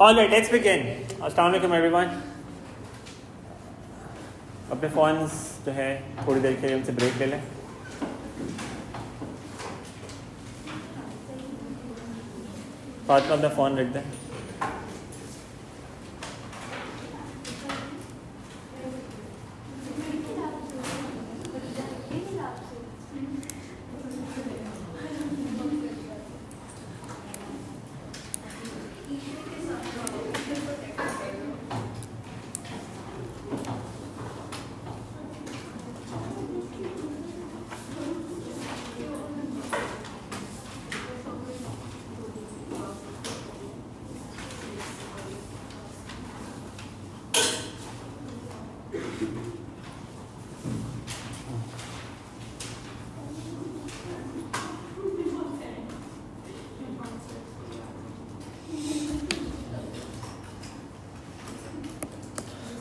All right, let's begin. Assalamu alaikum everyone. अपने phones जो है थोड़ी देर के लिए उनसे ब्रेक ले लें. फातिमा अपना फ़ोन रख दें.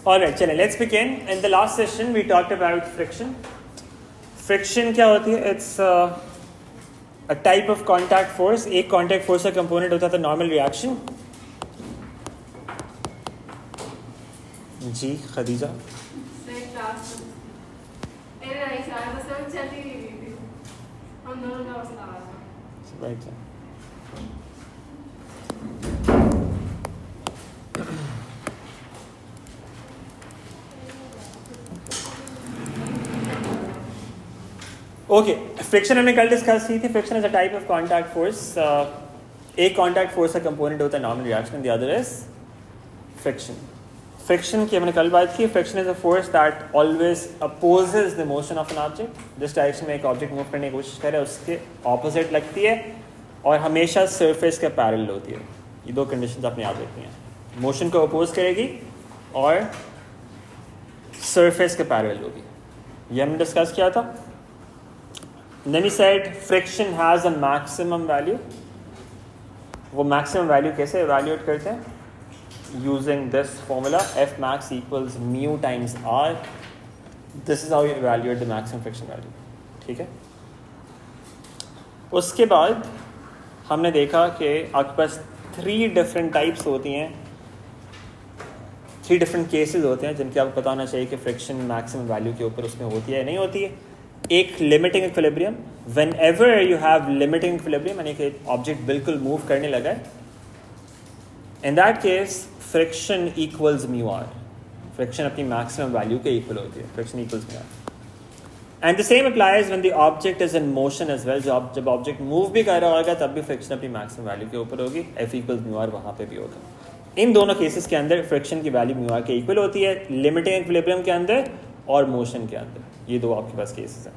All right, चलें. Let's begin. In the last session, we talked about friction. Friction क्या होती है? It's a type of contact force. एक contact force का component होता था normal reaction. जी, खदीजा. Right. ओके, फ्रिक्शन हमने कल डिस्कस की थी. Friction is a type of contact force. एक कॉन्टैक्ट फोर्स का कंपोनेंट होता है normal reaction, the other is friction. Friction की हमने कल बात की. Friction is a force that always opposes the motion of an object. जिस डायरेक्शन में एक ऑब्जेक्ट मूव करने की कोशिश करे उसके ऑपोजिट लगती है और हमेशा सरफेस के पैरेलल होती है. ये दो कंडीशंस आपने याद रखनी है. मोशन को अपोज करेगी और सरफेस के पैरेलल होगी. ये हमने डिस्कस किया था. Then we said friction has a maximum value. वो maximum value कैसे evaluate करते हैं? Using this formula, F max equals mu times R. This is how you evaluate the maximum friction value. ठीक है? उसके बाद हमने देखा कि आपके पास 3 different types होती हैं, 3 different cases होते हैं जिनके आपको पता होना चाहिए कि friction maximum value के ऊपर उसमें होती है या नहीं होती है. एक limiting equilibrium. Whenever you have limiting equilibrium यानी कि ऑब्जेक्ट बिल्कुल मूव करने लगा है, in that case friction equals mu R. Friction अपनी मैक्सिमम वैल्यू के इक्वल होती है. Friction equals mu R. And the same applies when the object is in motion as well. जब ऑब्जेक्ट मूव भी कर रहा होगा तब भी फ्रिक्शन अपनी मैक्सिमम वैल्यू के ऊपर होगी. एफ इक्वल्स म्यू आर वहाँ पे भी होगा. इन दोनों केसेस के अंदर फ्रिक्शन की वैल्यू म्यू आर के इक्वल होती है, लिमिटिंग इक्विलिब्रियम के अंदर और मोशन के अंदर. ये दो आपके पास केसेस हैं.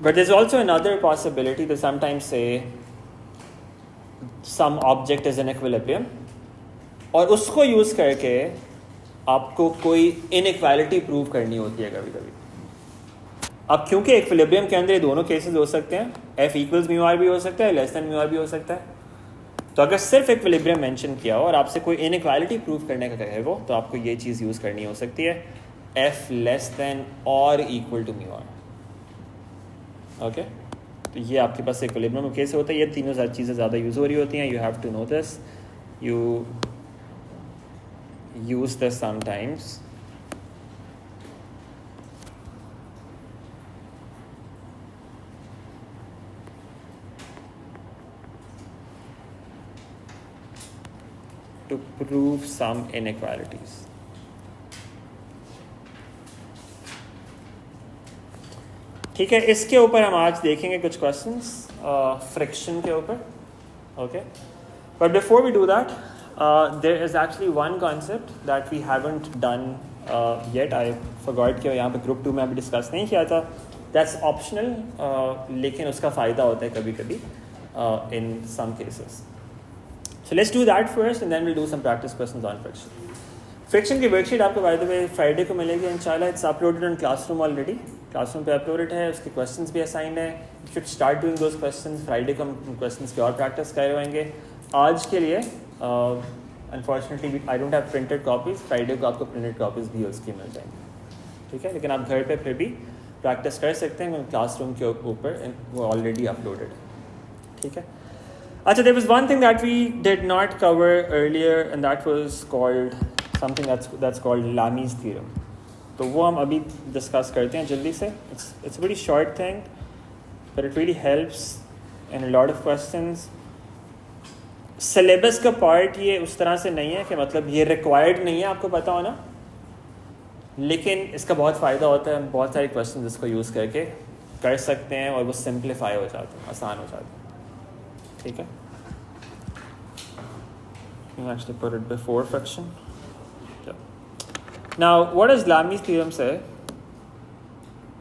But there's also another possibility. They sometimes say some object is in equilibrium और उसको यूज करके आपको कोई इनइक्वालिटी प्रूव करनी होती है कभी कभी. अब क्योंकि इक्विलिब्रियम के अंदर ये दोनों केसेस हो सकते हैं, F इक्वल्स म्यू आर भी हो सकता है, लेस देन म्यू आर भी हो सकता है. तो अगर सिर्फ इक्विलिब्रियम मेंशन किया हो और आपसे कोई इनइक्वालिटी प्रूव करने का कहे वो, तो आपको ये चीज़ यूज़ करनी हो सकती है, F लेस देन और equal to mu R. Okay, तो ये आपके पास इक्विलिब्रियम केस होता है. ये तीनों चीज़ें ज़्यादा यूज़ हो रही होती हैं. You have to know this. You use this sometimes. to prove some inequalities. ठीक है, इसके ऊपर हम आज देखेंगे कुछ क्वेश्चंस फ्रिक्शन के ऊपर. Okay, but before we do that there is actually one concept that we haven't done yet. I forgot कि यहाँ पे ग्रुप 2 में अभी डिस्कस नहीं किया था. दैट्स ऑप्शनल, लेकिन उसका फ़ायदा होता है कभी कभी in some cases. So let's do that first and then we'll do some practice questions on friction. Friction की वर्कशीट आपको by the way फ्राइडे को मिलेगी इंशाल्लाह. It's uploaded on Classroom already. Classroom पे uploaded है. उसके questions भी assigned है. You should start doing those questions. Friday को हम questions की और practice कर रहेंगे. आज के लिए unfortunately I don't have printed copies. Friday को आपको printed copies भी उसकी मिल जाएंगी. ठीक है, लेकिन आप घर पे फिर भी प्रैक्टिस कर सकते हैं. क्लासरूम के ऊपर वो ऑलरेडी अपलोडेड है. ठीक है, अच्छा, there was one thing that we did not cover earlier, and that was called something that's called Lami's theorem. तो वो हम अभी डिस्कस करते हैं जल्दी से. It's a pretty short thing, but it really helps in a lot of questions. Syllabus का part ये उस तरह से नहीं है कि मतलब ये रिक्वायर्ड नहीं है आपको पता होना, लेकिन इसका बहुत फ़ायदा होता है. बहुत सारे क्वेश्चन इसको यूज़ करके कर सकते हैं और वो सिंप्लीफाई हो जाते हैं, आसान हो जाते हैं. ठीक है. You actually put it before friction. Yeah. Now, what does Lami's theorem say?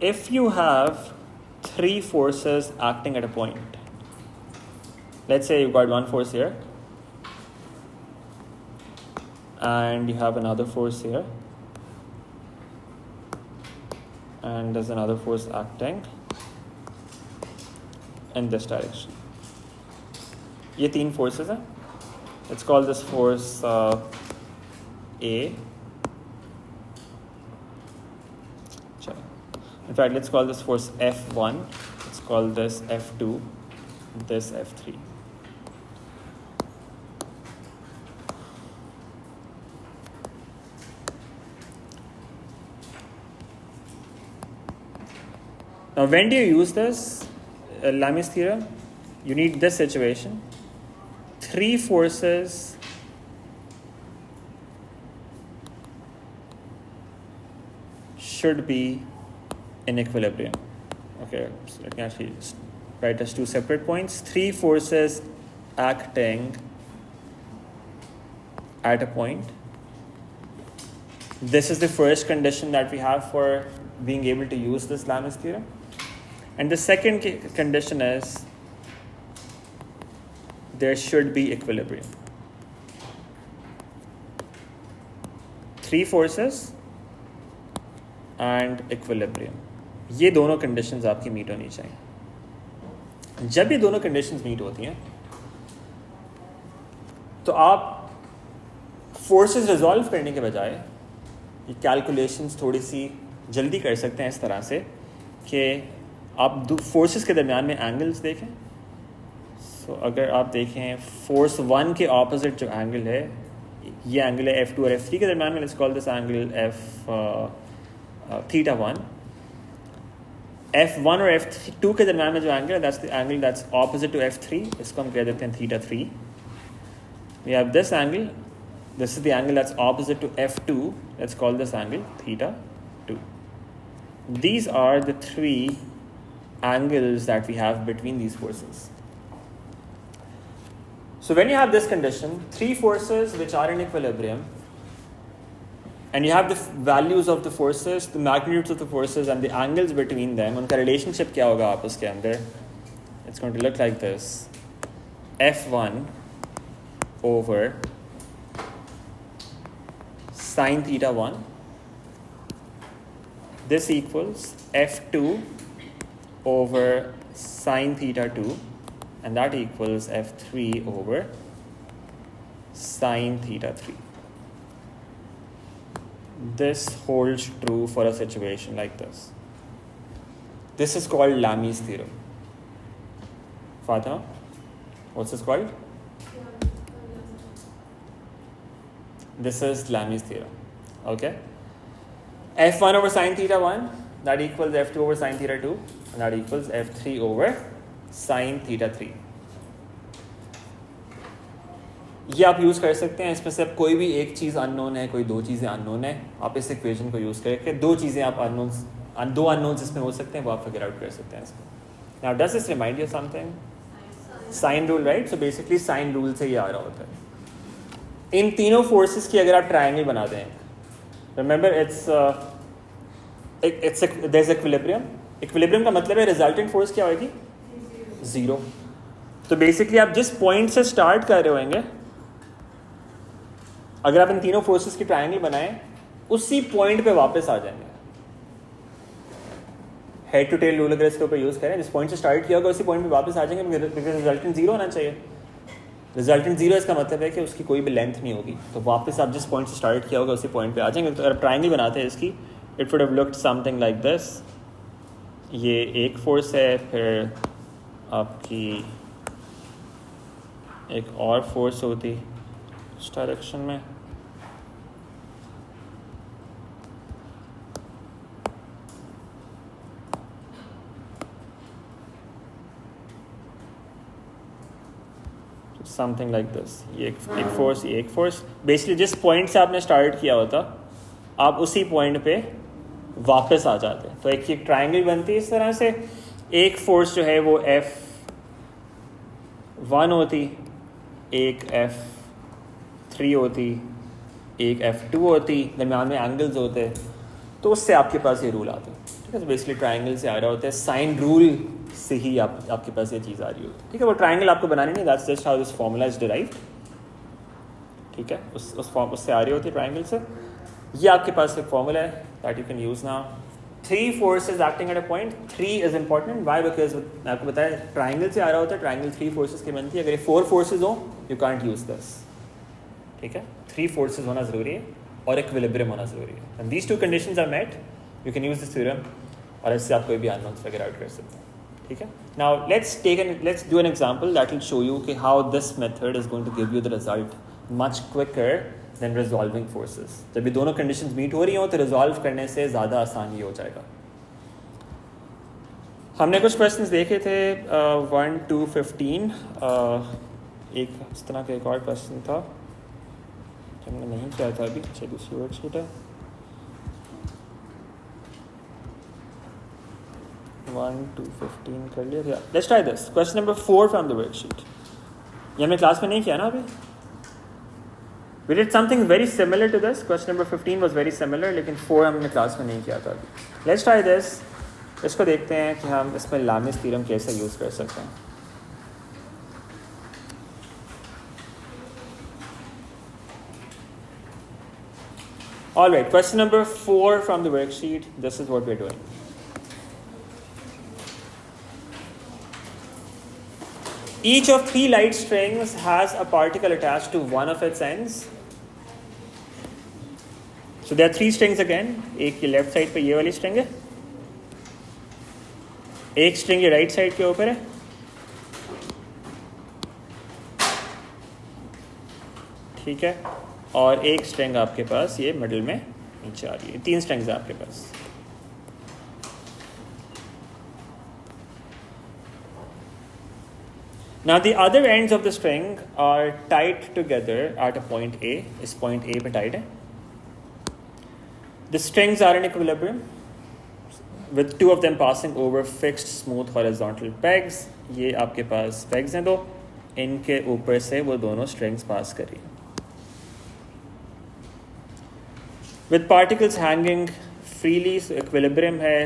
If you have three forces acting at a point, let's say you've got one force here, and you have another force here, and there's another force acting in this direction. ये तीन forces हैं. Let's call this force A. In fact, let's call this force F1. Let's call this F2. This F3. Now, when do you use this Lami's theorem? You need this situation. Three forces should be in equilibrium. Okay, so let me actually write as two separate points. Three forces acting at a point. This is the first condition that we have for being able to use this Lami's theorem. And the second condition is there should be equilibrium. Three forces and equilibrium. ये दोनों conditions आपकी meet होनी चाहिए. जब ये दोनों conditions meet होती हैं तो आप forces resolve करने के बजाय ये calculations थोड़ी सी जल्दी कर सकते हैं इस तरह से कि आप forces के दरमियान में angles देखें. तो अगर आप देखें फोर्स 1 के ऑपोजिट जो एंगल है, ये एंगल है F2 और F3 के दरमियान में. Let's call this angle θ1. F1 और F2 के दरमियान में जो एंगल है, that's the angle that's opposite to F3. इसको हम कह देते हैं θ3. We have this angle, this is the angle that's opposite to F2. Let's call this angle θ2. These are the three angles that we have between these forces. So when you have this condition, three forces which are in equilibrium, and you have the values of the forces, the magnitudes of the forces, and the angles between them, उनका relationship क्या होगा आपस के अंदर? It's going to look like this: F1 over sin θ1. This equals F2 over sin θ2. And that equals F3 over sin θ3. This holds true for a situation like this. This is called Lami's theorem. Fatima, what's this called? This is Lami's theorem. Okay. F1 over sin θ1, that equals F2 over sin θ2, and that equals F3 over sin θ3. ये आप use कर सकते हैं. इसमें से अब कोई भी एक चीज़ अननोन है, कोई दो चीज़ें अननोन है, आप इस इक्वेशन को यूज़ करके दो चीज़ें आप दो अननोन्स इसमें हो सकते हैं, वो आप फिगर आउट कर सकते हैं इसमें. Now does this remind you something? Sine rule, right? So basically sine rule से ये आ रहा होता है. इन तीनों फोर्सेस की अगर आप ट्राइंगल बना दें, remember it's there is equilibrium. Equilibrium का मतलब है रिजल्टेंट फोर्स क्या होगी? जीरो. तो बेसिकली आप जिस पॉइंट से स्टार्ट कर रहे होंगे, अगर आप इन तीनों फोर्सेस की ट्रायंगल बनाएं, उसी पॉइंट पे वापस आ जाएंगे. हेड टू टेल रूल अगर इसके ऊपर यूज करें, जिस पॉइंट से स्टार्ट किया होगा उसी पॉइंट पे वापस आ जाएंगे, बिकॉज रिजल्टेंट जीरो होना चाहिए. रिजल्टेंट जीरो इसका मतलब है कि उसकी कोई भी लेंथ नहीं होगी, तो वापस आप जिस पॉइंट से स्टार्ट किया होगा उसी पॉइंट पे आ जाएंगे. तो अगर ट्रायंगल बनाते हैं इसकी, it would have looked something like this. ये एक फोर्स है, फिर आपकी एक और फोर्स होती उस डायरेक्शन में, समथिंग लाइक दिस। ये एक फोर्स, ये एक फोर्स। बेसिकली जिस पॉइंट से आपने स्टार्ट किया होता आप उसी पॉइंट पे वापस आ जाते। तो एक ट्रायंगल बनती है इस तरह से। एक फोर्स जो है वो F1 होती, एक F3 होती, एक F2 होती, दरम्यान में एंगल्स होते। तो उससे आपके पास ये रूल आते हैं, ठीक है। तो बेसिकली ट्रायंगल से आ रहा होता है, साइन रूल से ही आपके पास ये चीज़ आ रही होती है, ठीक है। वो ट्रायंगल आपको बनानी नहीं, that's just how this formula is derived, ठीक है। उस फॉर्म उससे आ रही होती है ट्रायंगल से। ये आपके पास एक फॉर्मूला है that you can use now. 3 forces acting at a point. 3 is important, why? Because मैं आपको बताया ट्रायंगल से आ रहा होता है, ट्रायंगल 3 फोर्सेज की बनती है। अगर ये 4 फोर्सेज हो यू कांट यूज दिस, ठीक है। 3 फोर्सेज होना जरूरी है और इक्विलिब्रियम होना जरूरी है। And these 2 conditions are met, you can use this theorem और इससे आप कोई भी अननोन्स फिगर आउट कर सकते हैं, ठीक है। Now let's do an example that will show you कि how this method is going to give you the result much quicker than resolving forces. जब ये दोनों कंडीशंस मीट हो रही हो तो रिजॉल्व करने से ज़्यादा आसान ही हो जाएगा। हमने कुछ क्वेश्चंस देखे थे 1 to 15। एक इस तरह का एक और क्वेश्चन था जो हमने नहीं किया था अभी, अच्छा दूसरी वर्कशीट है। 1 to 15 कर लिया था। Let's try this question number 4 from the worksheet. ये हमने क्लास में नहीं किया ना अभी। We did something very similar to this. Question number 15 was very similar, लेकिन 4 हमने क्लास में नहीं किया था अभी। Let's try this. इसको देखते हैं कि हम इसमें लामिस थ्योरम कैसे यूज़ कर सकते हैं। All right, question number 4 from the worksheet. This is what we're doing. Each of 3 light strings has a particle attached to one of its ends. So there are 3 strings again. एक ये left side पे ये वाली string है, एक string ये right side के ऊपर है, ठीक है, और एक स्ट्रिंग आपके पास ये मिडिल में नीचे आ रही है। 3 स्ट्रिंग्स है आपके पास। Now the other ends of the string are tied together at a point A. इस point A पे tied है। The strings are in equilibrium with 2 of them passing over fixed smooth horizontal pegs. ये आपके पास pegs हैं 2, इनके ऊपर से वो दोनों strings pass कर रही हैं। With particles hanging freely, so equilibrium है,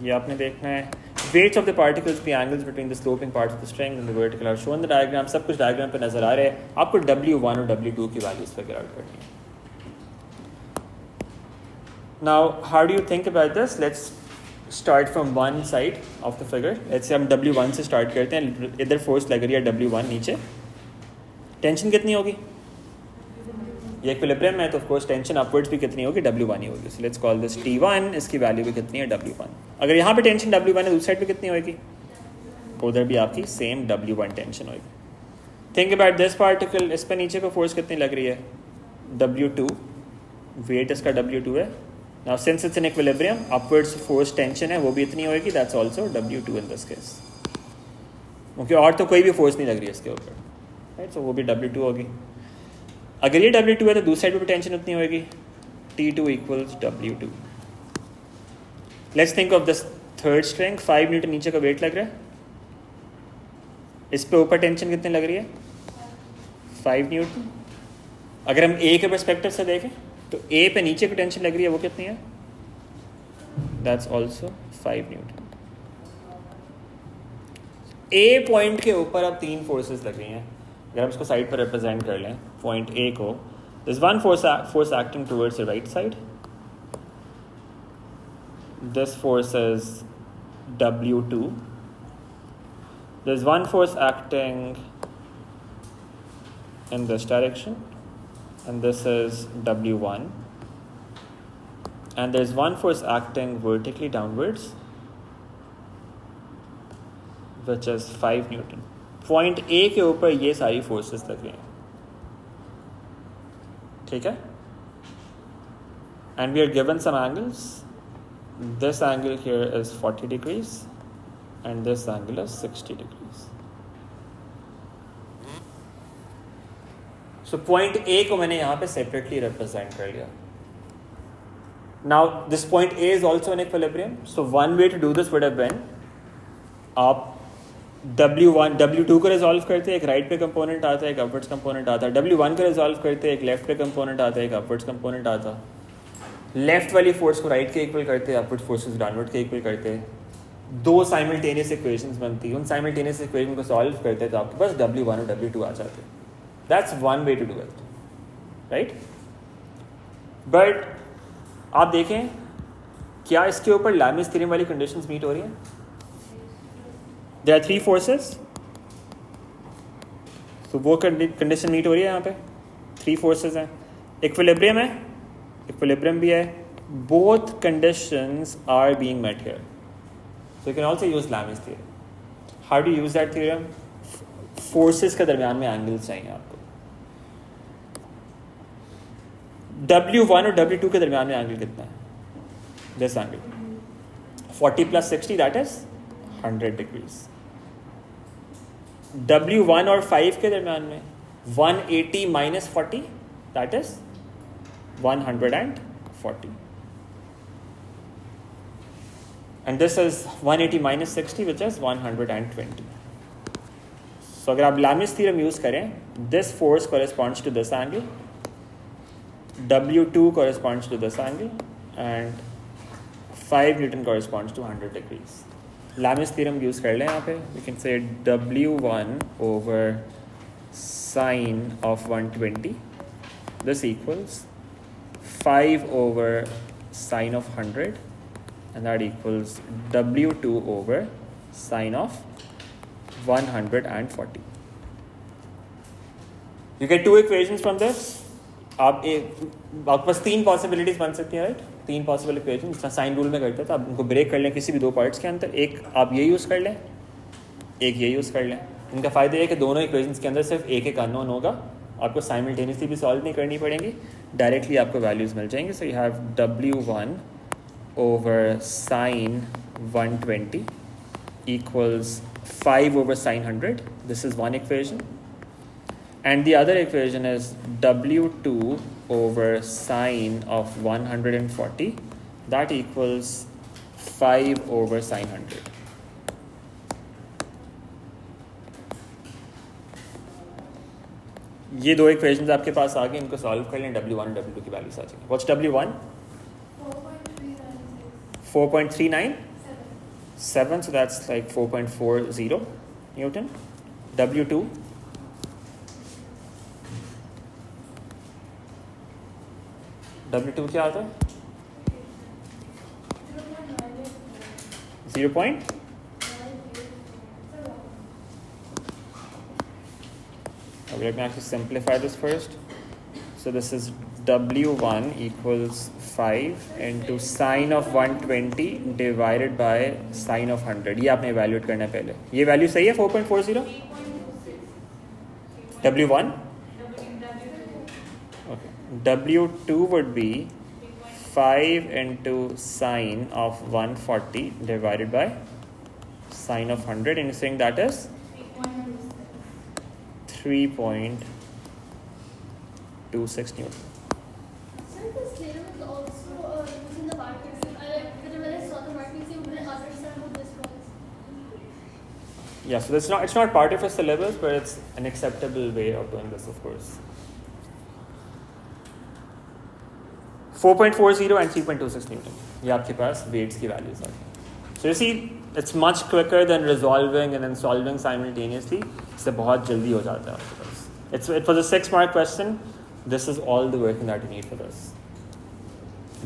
ये आपने देखना है। Weights of the particles, the angles between the sloping parts of the string and the vertical are shown in the diagram. सब कुछ diagram पे नजर आ रहे हैं। आपको W1 और W2 की values figure out करनी है। Now, how do you think about this? Let's start from one side of the figure. Let's say हम W1 से start करते हैं। इधर force लग रही है W1 नीचे। टेंशन कितनी होगी? ये इक्विलिब्रियम है तो of course टेंशन upwards भी कितनी होगी? W1 ही होगी। So let's call this T1, इसकी वैल्यू भी कितनी है? W1। अगर यहाँ पे टेंशन W1 है, दूसरी साइड पे कितनी होगी? उधर भी आपकी सेम W1 टेंशन होगी। Think about this particle, इस पे नीचे को force कितनी लग रही है? W2। वेट इसका W2 है। Now since it's in equilibrium, upwards force tension है वो भी इतनी होगी, that's also W2 in this case। क्योंकि और तो कोई भी force नहीं लग रही है इसके ऊपर, right? So वो भी W2 होगी। अगर ये W2 है तो दूसरी साइड पे टेंशन उतनी होगी, T2 equals W2। Let's think of this third string, 5 Newton नीचे का वेट लग रहा है, इस पे ऊपर टेंशन कितनी लग रही है? 5 न्यूटन। अगर हम A के परस्पेक्टिव से देखें तो A पे नीचे की टेंशन लग रही है वो कितनी है? That's also 5 Newton. A point के ऊपर अब 3 फोर्सेस लग रही हैं। अगर हम इसको साइड पर रिप्रेजेंट कर लें पॉइंट A को, there's one force acting towards the right side. This force is W2. There's one force acting in this direction, and this is W1, and there's one force acting vertically downwards which is 5 Newton. Point A के ऊपर ये सारी forces लग रही हैं, ठीक है, and we are given some angles. This angle here is 40 degrees and this angle is 60 degrees. So point A को मैंने यहाँ पे separately represent कर लिया. Now this point A is also in equilibrium. So one way to do this would have been आप W1 W2 को resolve करते एक राइट पे कंपोनेंट आता एक अपवर्ड्स कंपोनेंट आता. W1 को रिजॉल्व करते एक लेफ्ट पे कंपोनेंट आता एक अपवर्ड्स कंपोनेंट आता. लेफ्ट वाली फोर्स को राइट के इक्वल करते अपवर्ड फोर्सेस डाउनवर्ड के इक्वल करते. दो साइमल्टेनियस इक्वेशंस बनती. उन साइमल्टेनियस इक्वेशन को सॉल्व करते तो आपके पास W1 और W2 आ जाते. That's one way to do it, right. But आप देखें क्या इसके ऊपर लैमिस थ्योरम वाली कंडीशंस मीट हो रही हैं. देयर आर थ्री फोर्सेस, तो वो कंडीशन मीट हो रही है. यहाँ पे थ्री फोर्सेस हैं. इक्विलिब्रियम है, इक्विलिब्रियम भी है. Both conditions are being met here. So you can also use Lami's theorem. How do you use that theorem? Forces के दरमियान में एंगल्स चाहिए आपको. W1 और W2 के दरमियान में एंगल कितना है? This angle 40 plus 60, that is 100 degrees. W1 और 5 के दरमियान में 180 minus 40, that is 140. And this is 180 minus 60, which is 120. So अगर आप Lami's theorem use करें, this force corresponds to this angle, W2 corresponds to this angle, and 5 Newton corresponds to 100 degrees. Lami's theorem use कर लें यहाँ पे. We can say W1 over sine of 120. This equals 5 over sine of 100. And that equals W2 over sine of 140. You get two equations from this. आपके पास तीन possibilities बन सकती हैं, right. तीन पॉसिबल इक्वेशन जिस साइन रूल में करते हैं. तो आप उनको ब्रेक कर लें किसी भी दो पार्ट्स के अंदर. एक आप ये यूज़ कर लें, एक ये यूज़ कर लें. इनका फ़ायदा ये है कि दोनों इक्वेशंस के अंदर सिर्फ एक एक अननोन होगा. आपको साइमल्टेनियसली भी सॉल्व नहीं करनी पड़ेंगी, डायरेक्टली आपको वैल्यूज़ मिल जाएंगे. So you have W1 over sine 120 equals 5 over sine 100. This is one equation. And the other equation is W2 over sine of 140. That equals 5 over sine 100. ये दो इक्वेशंस आपके पास आ गए. इनको सॉल्व कर लें. W1 और W2 की वैल्यूज आ जाएंगी. What's W1? 4.397, so that's like 4.40 Newton. W2 क्या आता है? 0. Okay, let me actually simplify this first. So this is W1 equals 5 into sine of 120 divided by sine of 100. ये आपने evaluate करना है पहले. ये वैल्यू सही है 4.40? W1? Okay. W2 would be 5 into sine of 140 divided by sine of 100, and you're saying that is 3.26 Newton. Yeah, so it's not part of a syllabus, but it's an acceptable way of doing this, of course. 4.40 and 3.26 Newton. ये आपके पास weights की values are. So you see, it's much quicker than resolving and then solving simultaneously. इससे बहुत जल्दी हो जाता है आपके पास. It was a 6-mark question. This is all the working that you need for this.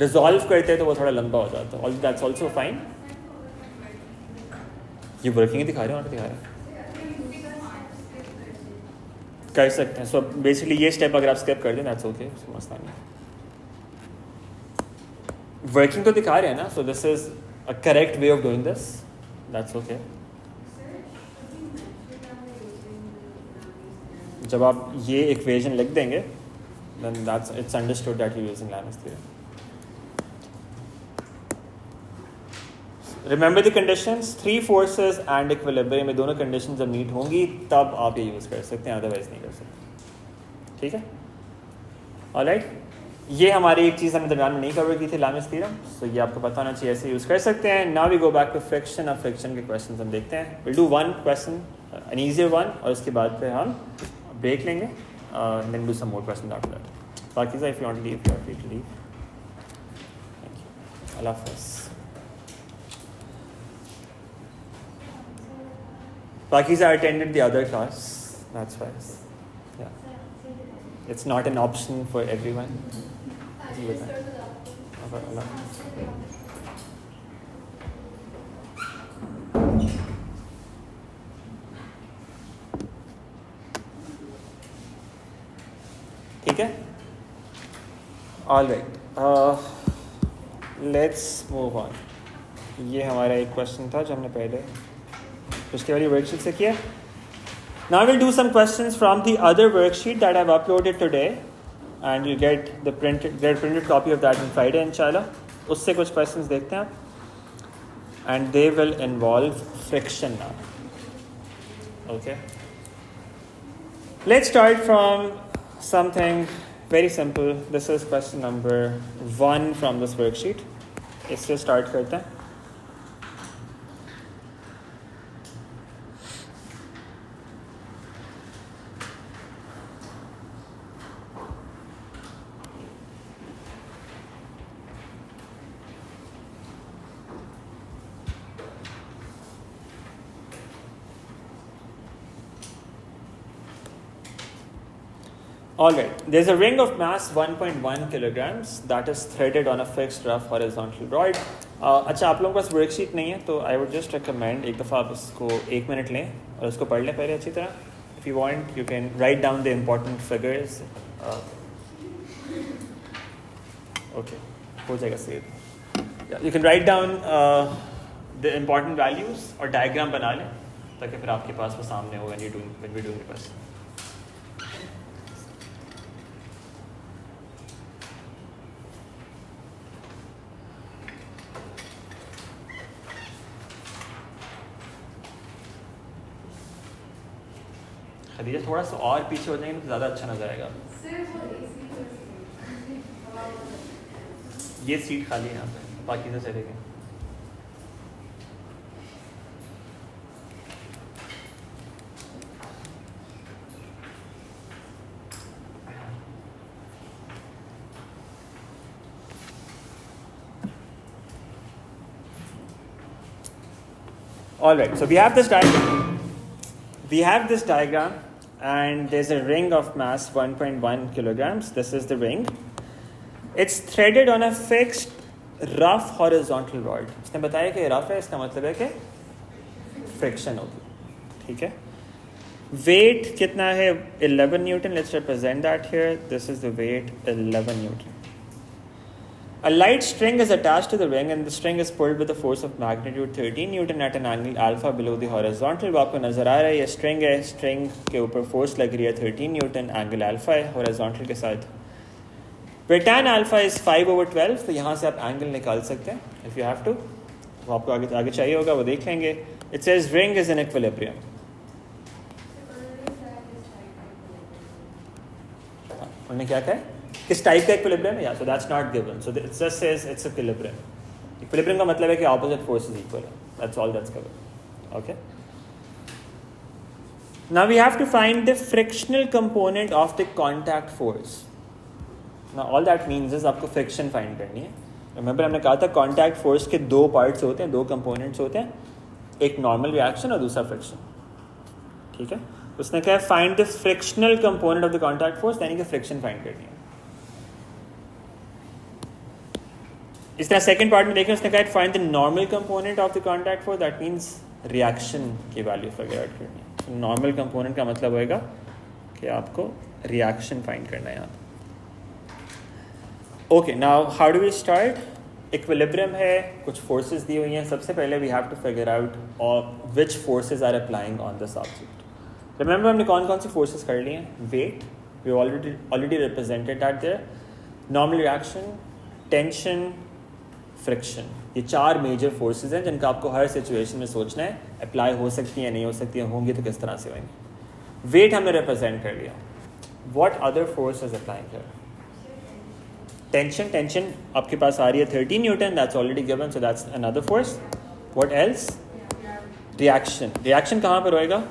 Resolve करते हैं तो वो थोड़ा लंबा हो जाता है. That's also fine. ये वर्किंग दिखा रहे हैं और दिखा रहे हैं कर सकते हैं. सो बेसिकली ये स्टेप अगर आप स्किप कर दें दैट्स ओके, मसला नहीं. वर्किंग तो दिखा रहे हैं ना. So this is a correct way of doing this, that's okay. जब आप ये इक्वेशन लिख देंगे then it's understood that you're using Lam's theorem. Remember the conditions, 3 forces and equilibrium में दोनों conditions जब meet होंगी तब आप ये use कर सकते हैं, otherwise नहीं कर सकते. ठीक है? Alright? ये हमारी एक चीज़ हमने दरम्यान में नहीं कवर की थी Lam's theorem, so ये आपको पता होना चाहिए, ऐसे यूज़ कर सकते हैं. Now we go back to friction. अब friction के questions हम देखते हैं. We'll do one question, an easier one, और उसके बाद फिर हम break लेंगे, and then do some more questions after that. Pakiza, if you want to leave, you are free to leave. Thank you. Allah Hafiz. Pakiza attended the other class, that's why. Yeah. It's not an option for everyone. Allah. ठीक है? All right. Let's move on. ये हमारा एक question था जो हमने पहले पिछली वाली वर्कशीट से किया. Now we'll do some questions from the other worksheet that I've uploaded today, and you'll get the printed copy of that on Friday, inshallah. उससे कुछ questions देखते हैं आप, and they will involve friction now. Okay. Let's start from something very simple. This is question number 1 from this worksheet. इससे start करते हैं. Alright, there's a ring of mass 1.1 kilograms that is threaded on a fixed rough horizontal rod. अच्छा, आप लोगों के पास worksheet नहीं है तो I would just recommend एक दफ़ा आप इसको 1 मिनट लें और उसको पढ़ लें पहले अच्छी तरह. If you want, you can write down the important figures. Okay, हो जाएगा save. Yeah, you can write down the important values और diagram बना लें ताकि फिर आपके पास वो सामने हो when we're doing the question. Khadija थोड़ा सा और पीछे हो जाएंगे तो ज़्यादा अच्छा नजर आएगा. ये सीट खाली है यहाँ पे, बाकी से चले गए. All right, so we have this diagram. And there's a ring of mass 1.1 kilograms. This is the ring. It's threaded on a fixed rough horizontal rod. इसने बताया कि rough है, इसका मतलब है कि friction होगी. ठीक है? Weight कितना है? 11 Newton. Let's represent that here. This is the weight, 11 Newton. A light string is attached to the ring and the string is pulled with a force of magnitude 13 Newton at an angle alpha below the horizontal. वो आपको नजर आ रहा है, ये string है, string के ऊपर force लग रही है 13 Newton, angle alpha है horizontal के साथ. Where tan alpha is 5/12, तो यहाँ से आप angle निकाल सकते हैं if you have to. वो आपको आगे चाहिए होगा, वो देख लेंगे. It says ring is in equilibrium. उन्होंने क्या कहा? किस टाइप का इक्विलिब्रियम है? So that's not given. So it just says it's equilibrium. Equilibrium का मतलब है कि opposite force is equal. That's all that's covered. Okay. Now we have to find the frictional component of the contact force. Now all that means is आपको friction find करनी है. Remember हमने कहा था contact force के 2 parts होते हैं, 2 components होते हैं, एक normal reaction और दूसरा friction. ठीक है? उसने कहा find the frictional component of the contact force, यानी कि friction find करनी है. इस तरह सेकंड पार्ट में देखें, उसने कहा find the normal component of the contact force. That means reaction की वैल्यू फिगर आउट करनी है. नॉर्मल कंपोनेंट का मतलब होएगा कि आपको रिएक्शन फाइंड करना है यहाँ. Okay, now how do we start? Equilibrium है, कुछ फोर्सेस दी हुई हैं. सबसे पहले we have to figure out which forces are applying on this object. Remember हमने कौन कौन सी फोर्सेस कर ली हैं? Weight, we already represented that there, normal reaction, tension, friction. ये 4 मेजर फोर्सेस हैं जिनका आपको हर सिचुएशन में सोचना है, अप्लाई हो सकती हैं, नहीं हो सकती हैं, होंगी तो किस तरह से होंगी। वेट हमने रिप्रेजेंट कर लिया। What other force is applying here? Tension आपके पास आ रही है 13 newton, that's already given, so that's another force. What else? Reaction कहाँ पर होएगा?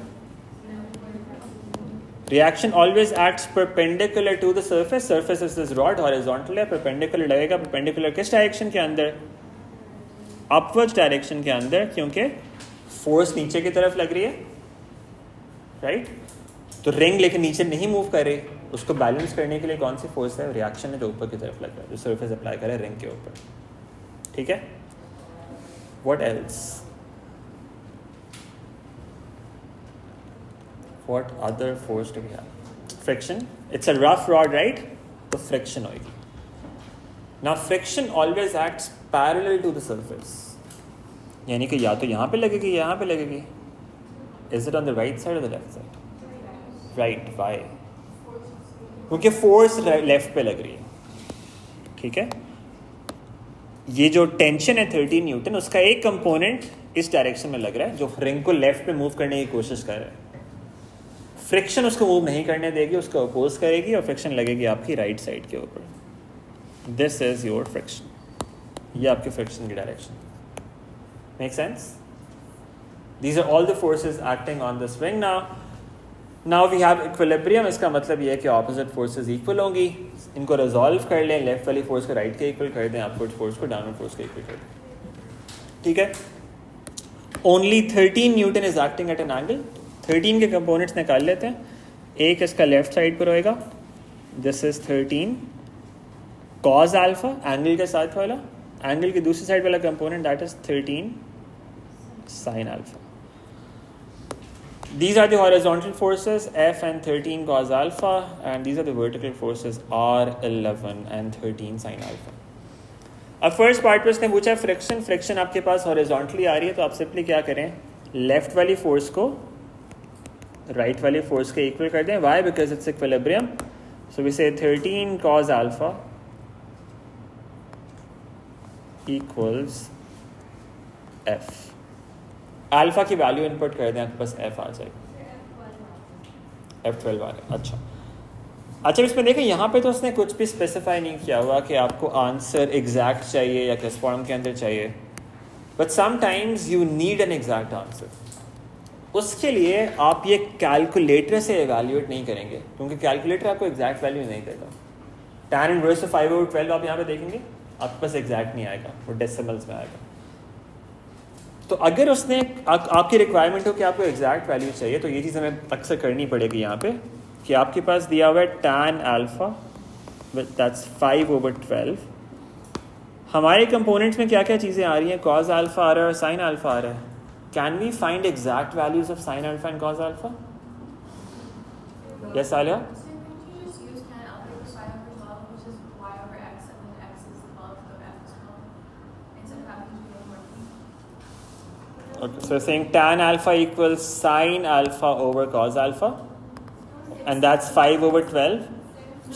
Reaction always acts perpendicular to the surface. Surface is this rod, horizontal है, परपेंडिकुलर लगेगा। परपेंडिकुलर किस डायरेक्शन के अंदर? अपवर्ड डायरेक्शन के अंदर, क्योंकि फोर्स नीचे की तरफ लग रही है, राइट? तो रिंग लेकिन नीचे नहीं मूव कर रही, उसको बैलेंस करने के लिए कौन सी फोर्स है? रिएक्शन है जो ऊपर की तरफ लग रहा है, जो सरफेस अप्लाई कर रहा है रिंग के ऊपर, ठीक है? What else? What other force do we have? Friction. It's a rough rod, right? तो friction होगी. Now friction always acts parallel to the surface. यानी कि या तो यहाँ पे लगेगी या यहाँ पे लगेगी. Is it on the right side or the left side? Right. Why? क्योंकि force left पे लग रही है. ठीक है? ये जो टेंशन है 13 न्यूटन, उसका एक कंपोनेंट इस डायरेक्शन में लग रहा है जो रिंग को लेफ्ट पे मूव करने की कोशिश कर रहा है. फ्रिक्शन उसको मूव नहीं करने देगी, उसको अपोज करेगी और फ्रिक्शन लगेगी आपकी राइट साइड के ऊपर. This is your friction. ये आपकी फ्रिक्शन की direction. Make sense? These are all the forces acting on this ring. Now we have equilibrium. इसका मतलब ये है कि ऑपोजिट फोर्सेस इक्वल होंगी. इनको रिजॉल्व कर लें, लेफ्ट वाली फोर्स को राइट के इक्वल कर दें, अपवर्ड फोर्स को डाउनवर्ड फोर्स के इक्वल कर दें. ठीक है? Only 13 Newton is acting at an angle. 13 के कंपोनेंट्स निकाल लेते हैं. एक इसका लेफ्ट साइड पर होएगा, this is 13 cause alpha, angle के साथ वाला. एंगल की दूसरी साइड वाला component that is 13 sine alpha. These are the horizontal forces F and 13 cos alpha, and these are the vertical forces R11 and 13 sin alpha. अब first part पे उसने पूछा फ्रिक्शन. फ्रिक्शन आपके पास हॉरिजॉन्टली आ रही है, तो आप सिंपली क्या करें? लेफ्ट वाली फोर्स को राइट वाली फोर्स के इक्वल कर दें. Why? Because it's equilibrium. So we say 13 cos alpha equals F. Alpha की वैल्यू इनपुट कर दें, आपके पास F आ जाएगी. F12 आ गया. अच्छा इसमें देखें, यहाँ पे तो उसने कुछ भी स्पेसिफाई नहीं किया हुआ कि आपको आंसर एग्जैक्ट चाहिए या किस फॉर्म के अंदर चाहिए. But sometimes you need an exact answer. उसके लिए आप ये कैलकुलेटर से एवेल्यूएट नहीं करेंगे, क्योंकि कैलकुलेटर आपको एग्जैक्ट वैल्यू नहीं देगा. tan इनवर्स 5/12 आप यहाँ पे देखेंगे, आपके पास एग्जैक्ट नहीं आएगा, वो डेसिमल्स में आएगा. तो अगर उसने आपकी रिक्वायरमेंट हो कि आपको एग्जैक्ट वैल्यू चाहिए, तो ये चीज़ हमें अक्सर करनी पड़ेगी यहाँ पे कि आपके पास दिया हुआ है tan अल्फा दैट्स 5/12. हमारे कंपोनेंट्स में क्या क्या चीज़ें आ रही हैं? cos अल्फा आ रहा है और sin अल्फा आ रहा है. Can we find exact values of sin alpha and cos alpha? Yes Aliya? Okay, so saying tan alpha equals sin alpha over cos alpha, and that's 5/12.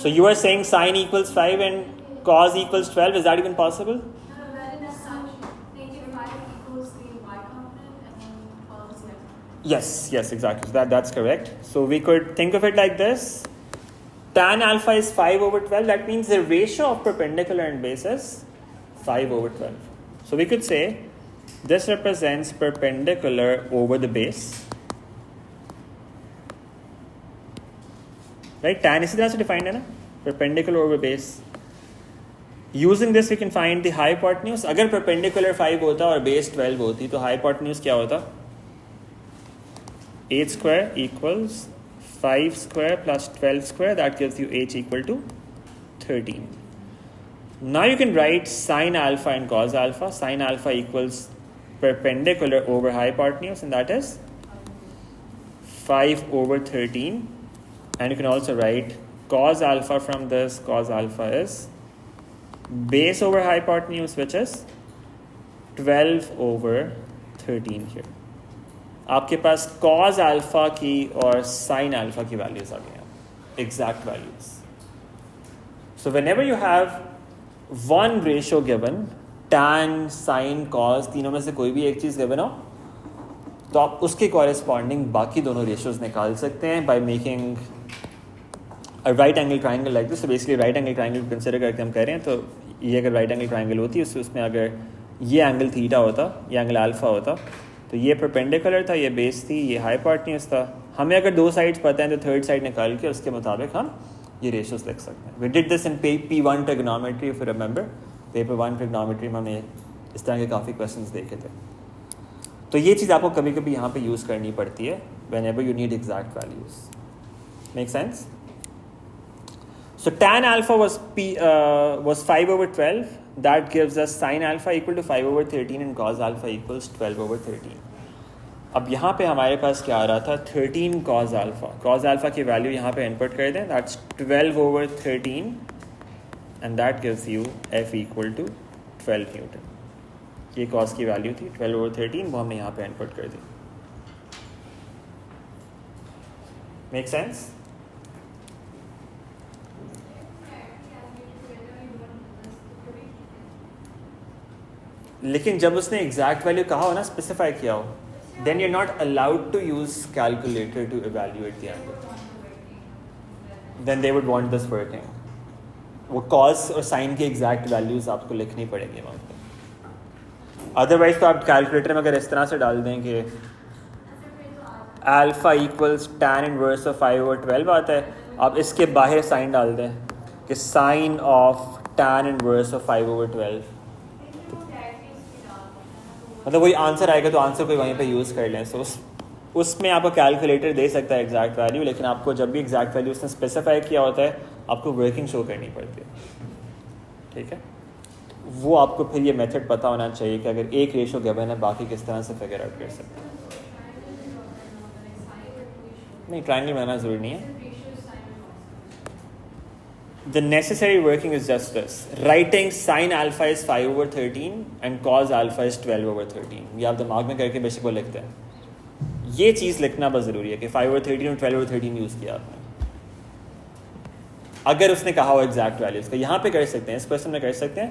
So you are saying sin equals 5 and cos equals 12. Is that even possible? No, that is -5 equals the y component and then 12 is the x. Yes, exactly. That's correct. So we could think of it like this. Tan alpha is 5/12. That means the ratio of perpendicular and base is 5/12. So we could say this represents perpendicular over the base, right? Tan इसी तरह से defined है ना, perpendicular over base. Using this we can find the hypotenuse. अगर perpendicular 5 होता और base 12 होती, तो hypotenuse क्या होता? 8 square equals 5 square plus 12 square. That gives you h equal to 13. Now you can write sin alpha and cos alpha. Sin alpha equals perpendicular over hypotenuse, and that is 5/13. And you can also write cos alpha from this. Cos alpha is base over hypotenuse, which is 12/13 here. आपके पास cause alpha की और sine alpha की values आ गई, exact values. So whenever you have one ratio given, tan sign cause तीनों में से कोई भी एक चीज़ गिवन हो, तो आप उसके कॉरेस्पॉन्डिंग बाकी दोनों रेशियोज निकाल सकते हैं by making a right angle triangle like this. तो basically right angle triangle consider करके हम कह रहे हैं, तो ये अगर राइट एंगल ट्राइंगल होती है उसमें अगर ये एंगल थीटा होता, ये एंगल अल्फा होता, तो ये परपेंडिकुलर था, ये बेस थी, ये हाइपोटेन्यूज था. हमें अगर दो साइड्स पता है तो थर्ड साइड निकाल के उसके मुताबिक हम ये रेशियोज लिख सकते हैं. We did this in P1 trigonometry, if you remember. Paper 1 trigonometry में हमने इस तरह के काफ़ी क्वेश्चंस देखे थे. तो ये चीज़ आपको कभी कभी यहाँ पे यूज़ करनी पड़ती है whenever you need exact values. Make sense? So tan alpha was 5/12. That gives us sin alpha equal to 5/13 and cos alpha equals 12/13. अब यहाँ पे हमारे पास क्या आ रहा था, 13 cos alpha. Cos alpha की वैल्यू यहाँ पे इनपुट कर दें, that's 12/13 and that gives you F equal to 12 Newton. ये cos की वैल्यू थी 12/13, वो हमने यहाँ पे इनपुट कर दी. Make sense? लेकिन जब उसने एग्जैक्ट वैल्यू कहा हो ना, स्पेसिफाई किया हो, then you are not allowed to use calculator to evaluate the angle. Then they would want this working. वो कॉस और साइन की एग्जैक्ट वैल्यूज आपको लिखनी पड़ेगी वहाँ पे. अदरवाइज तो आप कैलकुलेटर में अगर इस तरह से डाल दें कि alpha equals tan inverse of 5/12 आता है, आप इसके बाहर साइन डाल दें कि sine of tan inverse of 5/12, मतलब वही आंसर आएगा, तो आंसर को वहीं पे यूज़ कर लें. सो उसमें आपको कैलकुलेटर दे सकता है एग्जैक्ट वैल्यू, लेकिन आपको जब भी एग्जैक्ट वैल्यू उसने स्पेसिफाई किया होता है आपको वर्किंग शो करनी पड़ती है. ठीक है, वो आपको फिर ये मेथड पता होना चाहिए कि अगर एक रेशो गिवन है बाकी किस तरह से फिगर आउट कर सकते हैं. नहीं, ट्रायंगल बनाना ज़रूरी नहीं है. The necessary working is just this. Writing sin alpha is 5/13 and cos alpha is 12/13. ये आप दिमाग में करके बेसिक वो लिखते हैं. ये चीज़ लिखना बहुत ज़रूरी है कि 5/13 और 12/13 यूज़ किया आपने. अगर उसने कहा हो एग्जैक्ट वैल्यूज़ का, यहाँ पे कर सकते हैं, इस क्वेश्चन में कर सकते हैं,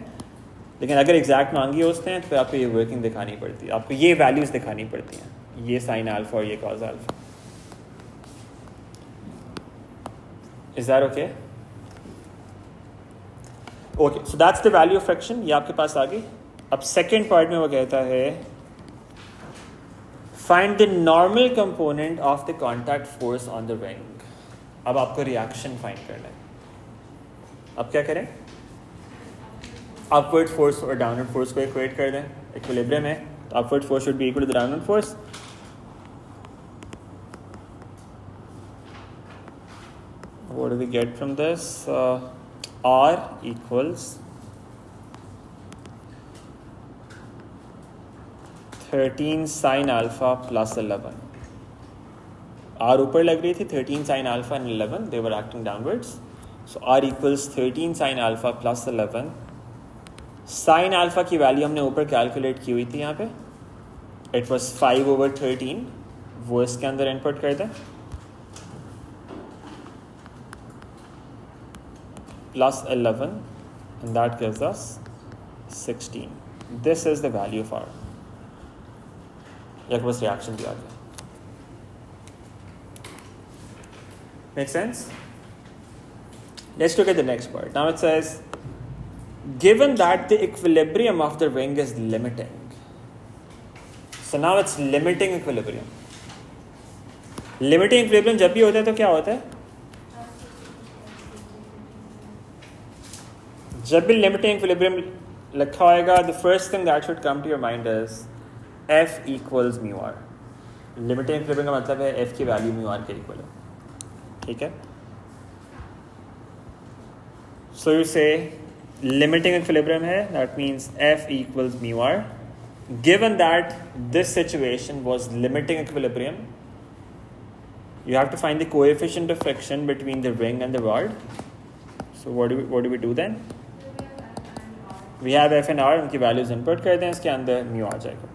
लेकिन अगर एग्जैक्ट मांगी हो उसने तो फिर आपको ये वर्किंग दिखानी पड़ती है, आपको ये वैल्यूज़ दिखानी पड़ती हैं, ये साइन अल्फा और ये cos alpha. Is that okay? Okay, so that's the value of friction. ये आपके पास आ गई. अब सेकेंड पार्ट में वो कहता है find the normal component of the contact force on the ring. अब आपको रिएक्शन फाइंड करना है. अब क्या करें, अपवर्ड फोर्स और डाउनवर्ड फोर्स को इक्वेट कर दें. इक्विलिब्रियम है तो upward force should be equal to the downward force. What do we get from this? R equals 13 sin alpha plus 11. R ऊपर लग रही थी, 13 sin alpha and 11, they were acting downwards. So R equals 13 sin alpha plus 11. Sin alpha की value हमने ऊपर calculate की हुई थी यहाँ पे. It was 5/13. वो इसके अंदर इनपुट कर दें. Plus 11 and that gives us 16. This is the value of R. That was reaction दिया गया. Make sense? Let's look at the next part. Now it says, given that the equilibrium of the ring is limiting. So now it's limiting equilibrium. Limiting equilibrium जब भी होता है तो क्या होता है? जब भी लिमिटिंग इक्विलिब्रियम लिखा होएगा, the first thing that should come to your mind is F equals mu R. Limiting equilibrium का मतलब है F की वैल्यू म्यू आर के इक्वल है. ठीक है, so you say limiting equilibrium है, that means F equals mu R. Given that this situation was limiting equilibrium, you have to find the coefficient of friction between the ring and the rod. So what do we do then? We have F and R, उनकी values input कर दें, इसके अंदर mu आ जाएगा.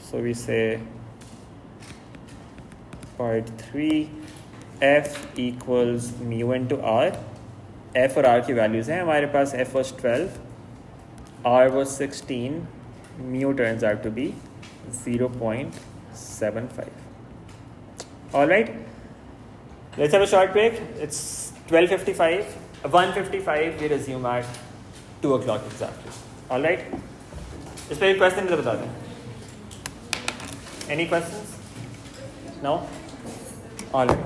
So we say part 3 f equals mu into r. f और r की values हैं हमारे पास. f was 12, r was 16, mu turns out to be 0.75. Alright, let's have a short break. It's 12:55, 1:55 we resume at 2 o'clock exactly. Alright, इस पर एक question तो बता दें. Any questions? No? Alright.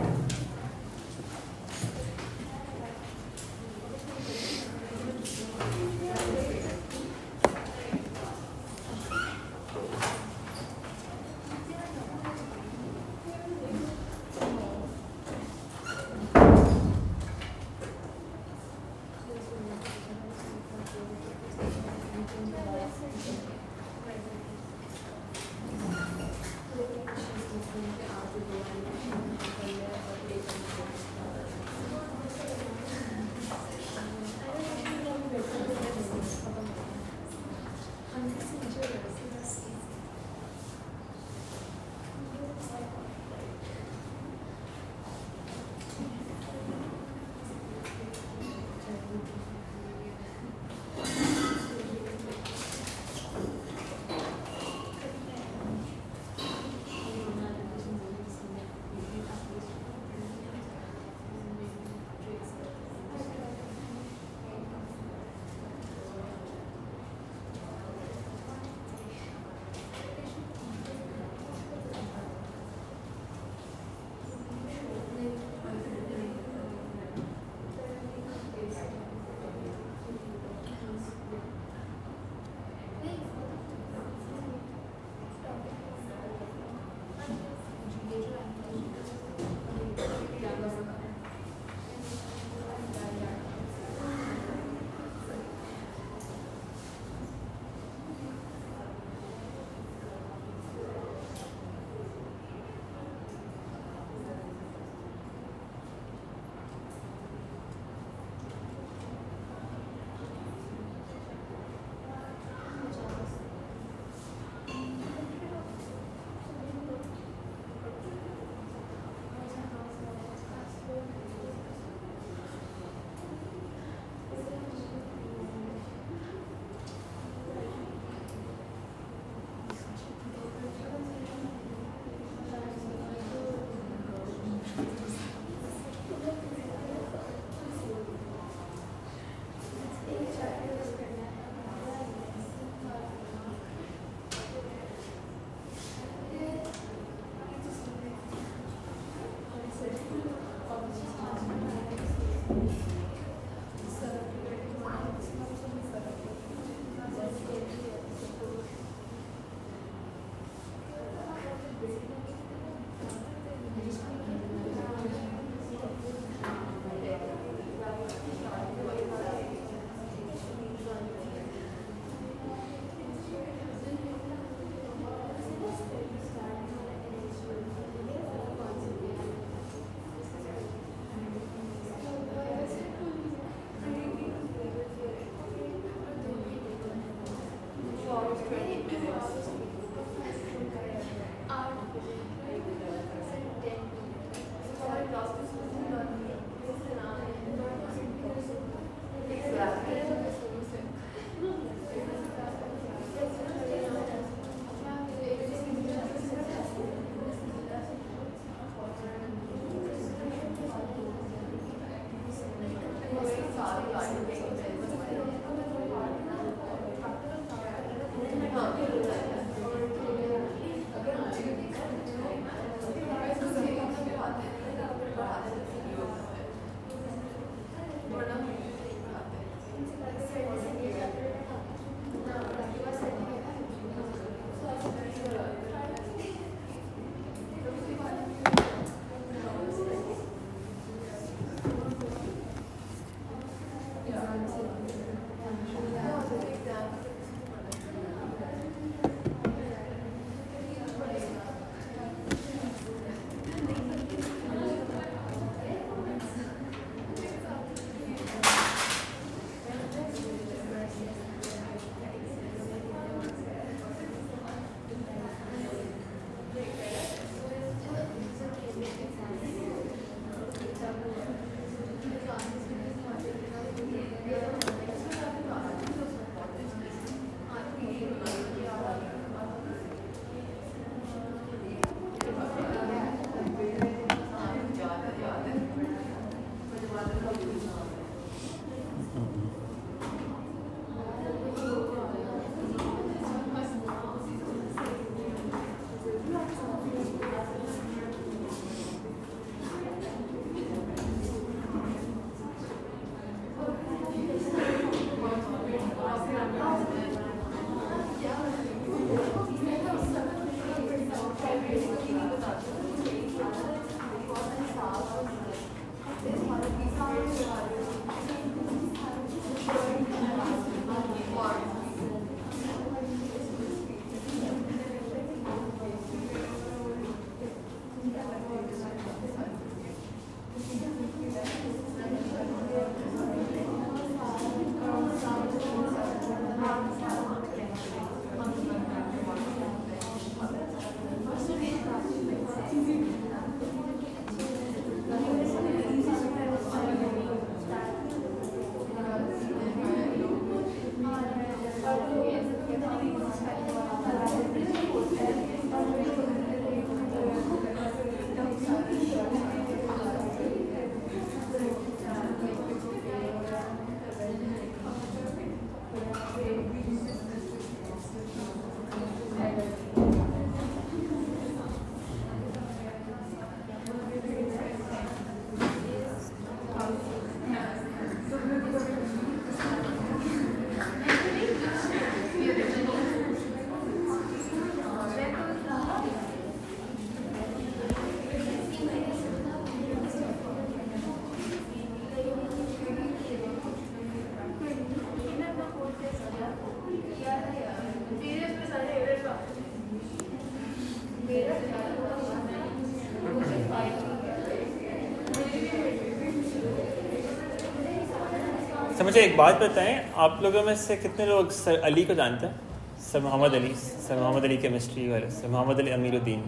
Sir मुझे एक बात बताएं, आप लोगों में से कितने लोग सर अली को जानते हैं? सर मोहम्मद अली केमिस्ट्री वाले, sir Mohammad Ali Amiruddin.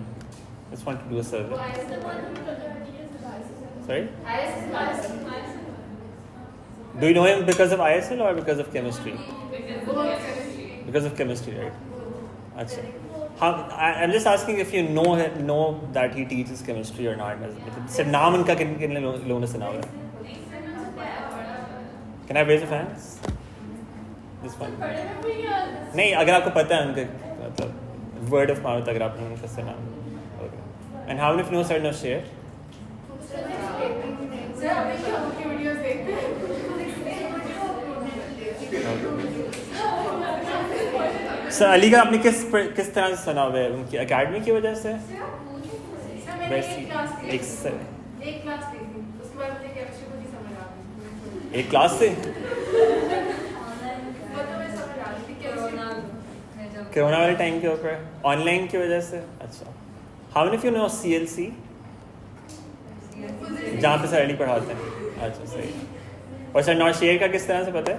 Just want to do a survey. Sorry? Do you know him because of ISL or because of chemistry? Because of chemistry, right? Achha. I'm just asking if you know that he teaches chemistry or not. Sir, नाम उनका किन लोगों ने सुना हुआ है? Can I raise your hands? This one. नहीं, अगर आपको पता है उनके मतलब word of mouth अगर आपने उनका सुना. Okay. And how many of you know Sir Nasir? Sir Ali का आपने किस तरह से सुना हुआ है? उनकी एकेडमी की वजह से? एक क्लास से? कोरोना वाले टाइम के ऊपर ऑनलाइन की वजह से? अच्छा. How many of you know CLC जहाँ पे सर अली पढ़ाते हैं? अच्छा सही. और सर नौशेर का किस तरह से पता है?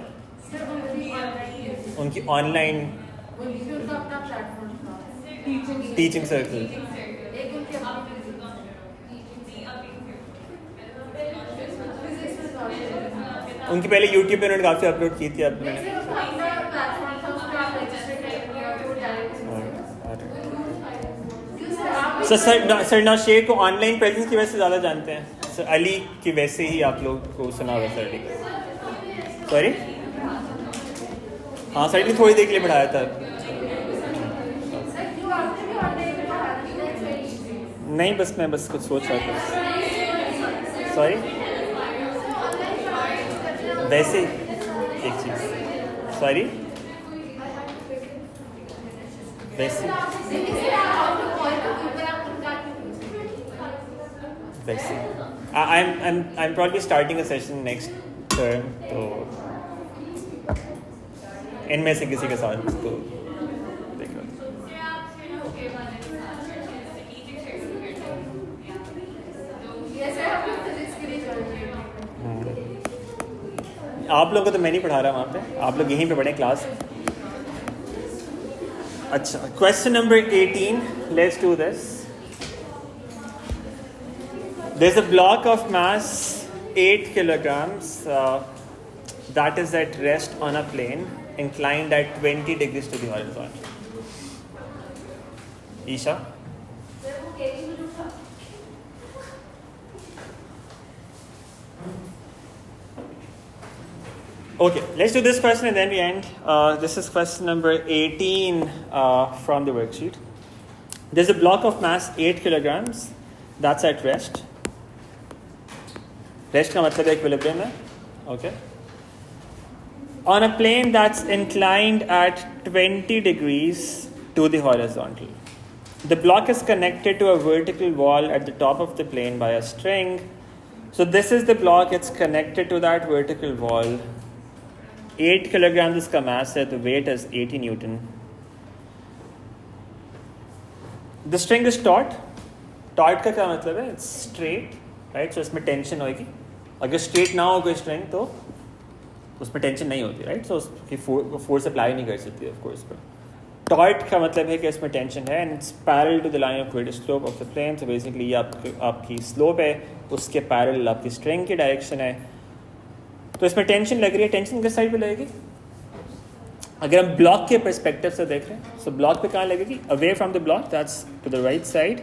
उनकी ऑनलाइन टीचिंग सर्कल. उनकी पहले YouTube पे उन्होंने काफ़ी अपलोड की थी. अब मैंने सर नौशेर को ऑनलाइन प्रेजेंस की वजह से ज़्यादा जानते हैं. सर अली की वैसे ही आप लोग को सुना हुआ सर अली का. सॉरी हाँ सर ने थोड़ी देर के लिए पढ़ाया था. नहीं बस मैं कुछ सोच रहा था. सॉरी वैसे एक चीज़. सॉरी वैसे I'm probably starting a session next term, तो इनमें से किसी के साथ तो देखो. आप लोगों को तो मैं नहीं पढ़ा रहा वहाँ पे, आप लोग यहीं पे पढ़े क्लास. अच्छा, question number 18. Let's do this. There's a block of mass 8 kilograms that is at rest on a plane inclined at 20 degrees to the horizon. Isha? Okay, let's do this question and then we end. This is question number 18 from the worksheet. There's a block of mass 8 kilograms that's at rest. Rest का मतलब equilibrium है. Okay. On a plane that's inclined at 20 degrees to the horizontal. The block is connected to a vertical wall at the top of the plane by a string. So this is the block, it's connected to that vertical wall. 8 kilograms इसका mass है, the weight is 80 Newton. The string is taut. Taut का क्या मतलब है? It's straight, right? So इसमें tension होगी. अगर straight ना हो कोई string तो उसमें टेंशन नहीं होती, राइट. सो उसकी फोर्स अप्लाई नहीं कर सकती ऑफ कोर्स पर. टॉर्ट का मतलब है कि इसमें टेंशन है and it's parallel to the line of critical slope of the plane. So basically ये आपकी स्लोप है, उसके पैरेलल आपकी स्ट्रिंग की डायरेक्शन है. तो इसमें टेंशन लग रही है. टेंशन किस साइड पे लगेगी? अगर हम ब्लॉक के पर्सपेक्टिव से देख रहे हैं, सो ब्लॉक पे कहाँ लगेगी? Away from the block, that's to the right side.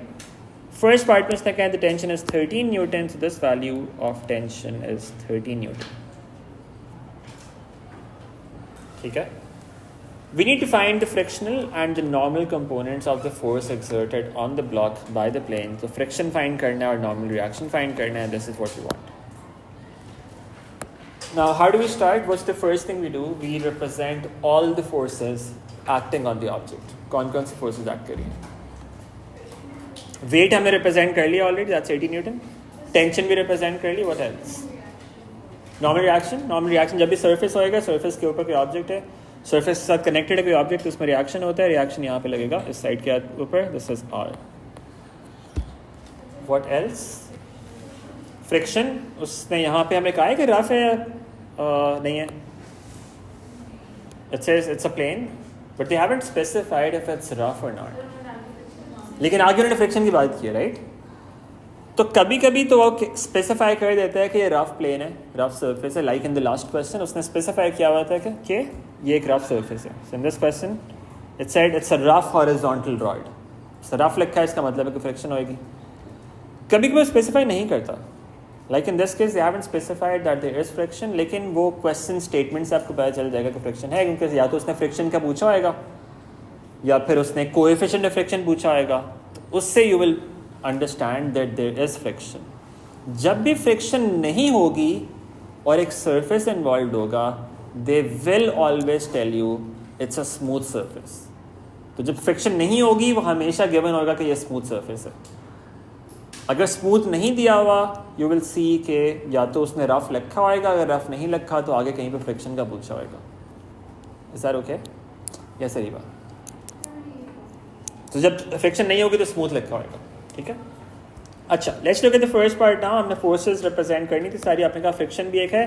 First part में इसने कहा the tension is 13 newton. So this value of tension is 13 newton. ठीक है. We need to find the frictional and the normal components of the force exerted on the block by the plane. So friction find करना और normal reaction find करना, and this is what we want. Now how do we start? What's the first thing we do? We represent all the forces acting on the object. कौन से forces act कर रही हैं? Weight हमने represent कर लिया already, that's 80 Newton. Tension भी represent कर ली. What else? नॉर्मल रिएक्शन जब भी सरफेस होएगा, सरफेस के ऊपर कोई ऑब्जेक्ट है, सरफेस के साथ कनेक्टेड है कोई ऑब्जेक्ट, तो उसमें रिएक्शन होता है. रिएक्शन यहाँ पे लगेगा इस साइड के ऊपर. This is R. What else? Friction. उसने यहाँ पे हमें कहा है कि रफ है नहीं है. It says it's a plane, but they haven't specified if it's rough or not. लेकिन आगे उन्होंने फ्रिक्शन की बात की है, राइट? तो कभी कभी तो वो स्पेसिफाई कर देता है कि ये रफ प्लेन है, रफ सरफेस है. Like in the last question उसने स्पेसिफाई किया हुआ था कि ये एक रफ सरफेस है. So in this question it said it's a rough horizontal rod. Rough लिखा है, इसका मतलब है कि फ्रिक्शन होएगी. कभी कभी स्पेसिफाई नहीं करता. Like in this case they haven't specified that there is friction, लेकिन वो क्वेश्चन स्टेटमेंट से आपको पता चल जाएगा कि फ्रिक्शन है, क्योंकि या तो उसने फ्रिक्शन का पूछा होएगा या फिर उसने कोएफिशिएंट ऑफ फ्रिक्शन पूछा होएगा. तो उससे you will understand that there is friction. जब भी फ्रिक्शन नहीं होगी और एक सरफेस इन्वॉल्व होगा, they will always tell you it's a smooth surface. तो जब फ्रिक्शन नहीं होगी वो हमेशा गिवन होगा कि ये स्मूथ सरफेस है. अगर स्मूथ नहीं दिया हुआ यू विल सी के या तो उसने रफ लिखा होएगा, अगर रफ नहीं लिखा तो आगे कहीं पे फ्रिक्शन का पूछा होएगा. Is that okay? यस सही बात. तो जब फ्रिक्शन नहीं होगी तो स्मूथ लिखा होएगा. ठीक है. अच्छा, let's look at the first part now. हमने फोर्सेस रिप्रेजेंट करनी थी सारी. आपने कहा फ्रिक्शन भी एक है.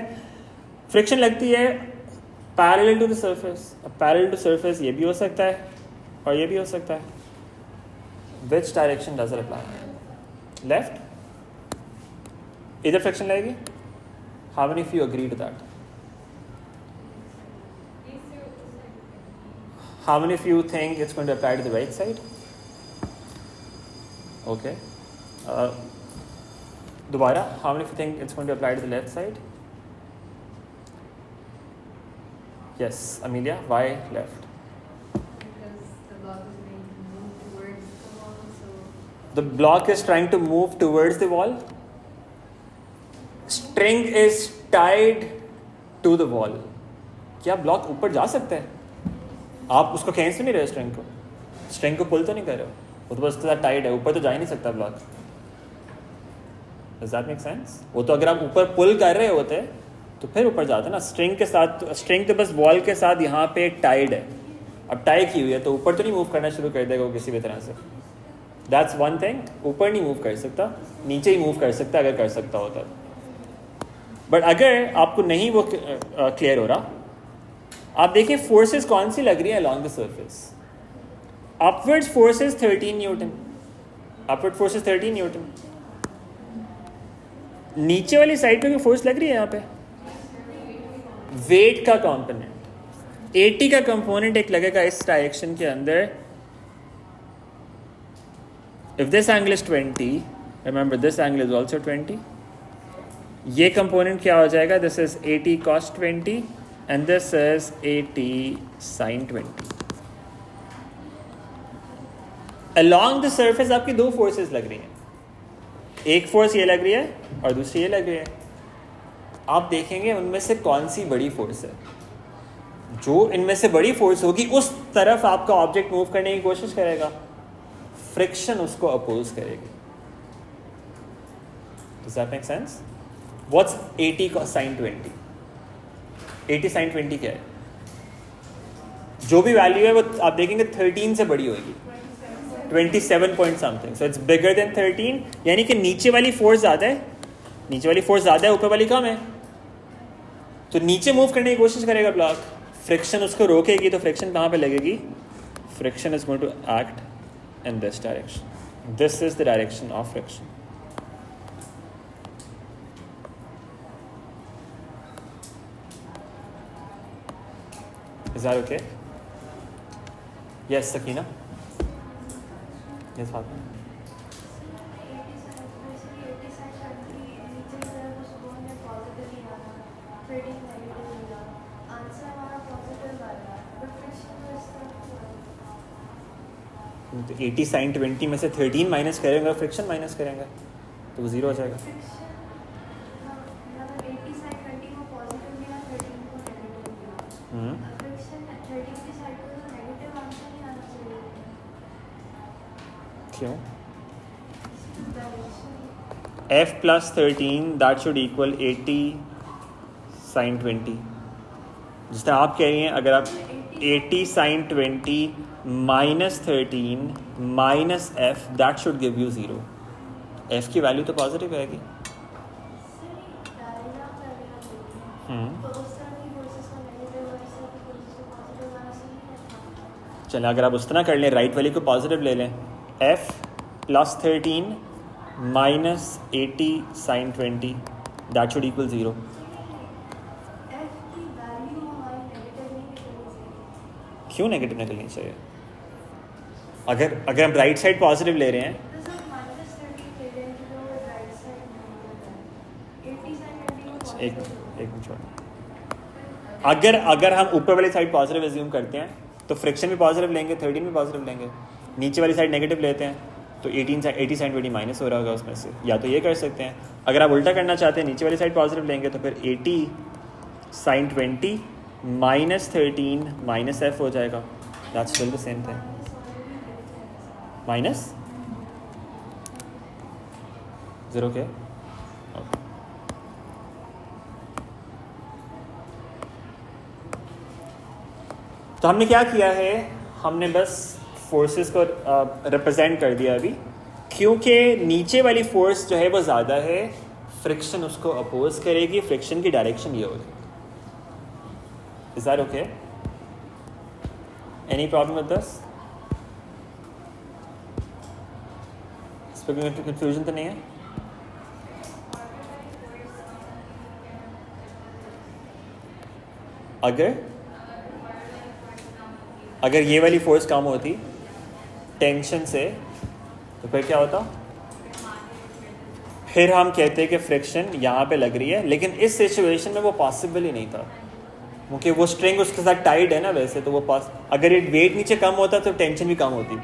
फ्रिक्शन लगती है पैरेलल टू द सरफेस. अब पैरेलल टू सरफेस ये भी हो सकता है और ये भी हो सकता है. Which direction does it apply? Left. इधर फ्रिक्शन लगेगी. How many of you agree to that? How many of you think it's going to apply to the right side? Okay. दोबारा, how many of you think it's going to apply to the left side? Yes, Amelia, why left? Because the block is going to move towards the wall, so... The block is trying to move towards the wall. String is tied to the wall. क्या block ऊपर जा सकता है? आप उसको खींच तो नहीं रहे स्ट्रिंग को? स्ट्रिंग को पुल तो नहीं कर रहे हो? वो तो बस उसके साथ टाइट है, ऊपर तो जा ही नहीं सकता block. Does that make sense? वो तो अगर आप ऊपर पुल कर रहे होते तो फिर ऊपर जाते ना. स्ट्रिंग के साथ, स्ट्रिंग तो बस वॉल के साथ यहाँ पे टाइड है. अब टाई की हुई है तो ऊपर तो नहीं मूव करना शुरू कर देगा वो किसी भी तरह से. That's one thing. ऊपर नहीं मूव कर सकता, नीचे ही मूव कर सकता अगर कर सकता होता. बट अगर आपको नहीं वो क्लियर हो रहा, आप देखिए फोर्सेस कौन सी लग रही है along the surface. Upward force is 13 Newton. Upward force is 13 Newton. नीचे वाली साइड पे भी फोर्स लग रही है यहाँ पे. वेट का कंपोनेंट, 80 का कंपोनेंट एक लगेगा इस डायरेक्शन के अंदर. If this angle is 20, remember this angle is also 20. ये कंपोनेंट क्या हो जाएगा? This is 80 cos 20 and this is 80 sin 20. Along the surface आपकी दो फोर्सेस लग रही हैं. एक फोर्स ये लग रही है और दूसरी ये लग रही है. आप देखेंगे उनमें से कौन सी बड़ी फोर्स है. जो इनमें से बड़ी फोर्स होगी उस तरफ आपका ऑब्जेक्ट मूव करने की कोशिश करेगा. फ्रिक्शन उसको अपोज करेगी. Does that make sense? What's 80 sin 20? 80 sin 20 क्या है? जो भी वैल्यू है वो आप देखेंगे 13 से बड़ी होगी. 27 point something. So it's bigger than 13. यानी कि नीचे वाली फोर्स ज़्यादा है. नीचे वाली फोर्स ज़्यादा है, ऊपर वाली कम है. तो नीचे मूव करने की कोशिश करेगा ब्लॉक. फ्रिक्शन उसको रोकेगी तो फ्रिक्शन कहाँ पे लगेगी? Friction is going to act in this direction. This is the direction of friction. Is that okay? Yes, Sakina. Yes, Fatma. तो 80 sin 20 में से 13 माइनस करेंगे और फ्रिक्शन माइनस करेंगे तो वो जीरो हो जाएगा. क्यों? f plus 13 that should equal 80 sin 20. जिस तरह आप कह रही हैं, अगर आप 80 sin 20 minus 13 minus f that should give you 0. f की वैल्यू तो पॉजिटिव आएगी. तो उस तरह की फोर्सेस का नेगेटिव और इस तरह की फोर्सेस को पॉजिटिव लाना सही है। चलें, अगर आप उस तरह कर लें, राइट वाली को पॉजिटिव ले लें, f + 13 minus 80 sin 20, that should equal 0। F की वैल्यू हमारी नेगेटिव नहीं निकलनी चाहिए। क्यों नेगेटिव निकलनी चाहिए? अगर हम राइट साइड पॉजिटिव ले रहे हैं, तो सर -30 ले लें तो राइट साइड नहीं होता है, 80 sin 20 को एक पॉजिटिव। एक मिनट छोड़ो। अगर हम ऊपर वाली साइड पॉजिटिव एज्यूम करते हैं तो फ्रिक्शन भी पॉजिटिव लेंगे, 13 भी पॉजिटिव लेंगे। नीचे वाली साइड नेगेटिव लेते हैं तो 80 sin 20 माइनस हो रहा होगा उसमें से। या तो ये कर सकते हैं, अगर आप उल्टा करना चाहते हैं, नीचे वाली साइड पॉजिटिव लेंगे तो फिर 80 sin 20 माइनस 13 माइनस f हो जाएगा। That's still the same thing. Minus 0 के तो हमने क्या किया है, हमने बस फोर्सेस को रिप्रेजेंट कर दिया अभी, क्योंकि नीचे वाली फोर्स जो है वो ज़्यादा है, फ्रिक्शन उसको अपोज करेगी, फ्रिक्शन की डायरेक्शन ये होगी। Is that okay? Any problem with this? इस पर कोई कंफ्यूजन तो नहीं है? अगर ये वाली फोर्स कम होती टेंशन से तो फिर क्या होता? फिर हम कहते हैं कि फ्रिक्शन यहाँ पे लग रही है, लेकिन इस सिचुएशन में वो पॉसिबल ही नहीं था, क्योंकि वो स्ट्रिंग उसके साथ टाइड है ना वैसे, तो वो अगर ये वेट नीचे कम होता तो टेंशन भी कम होती।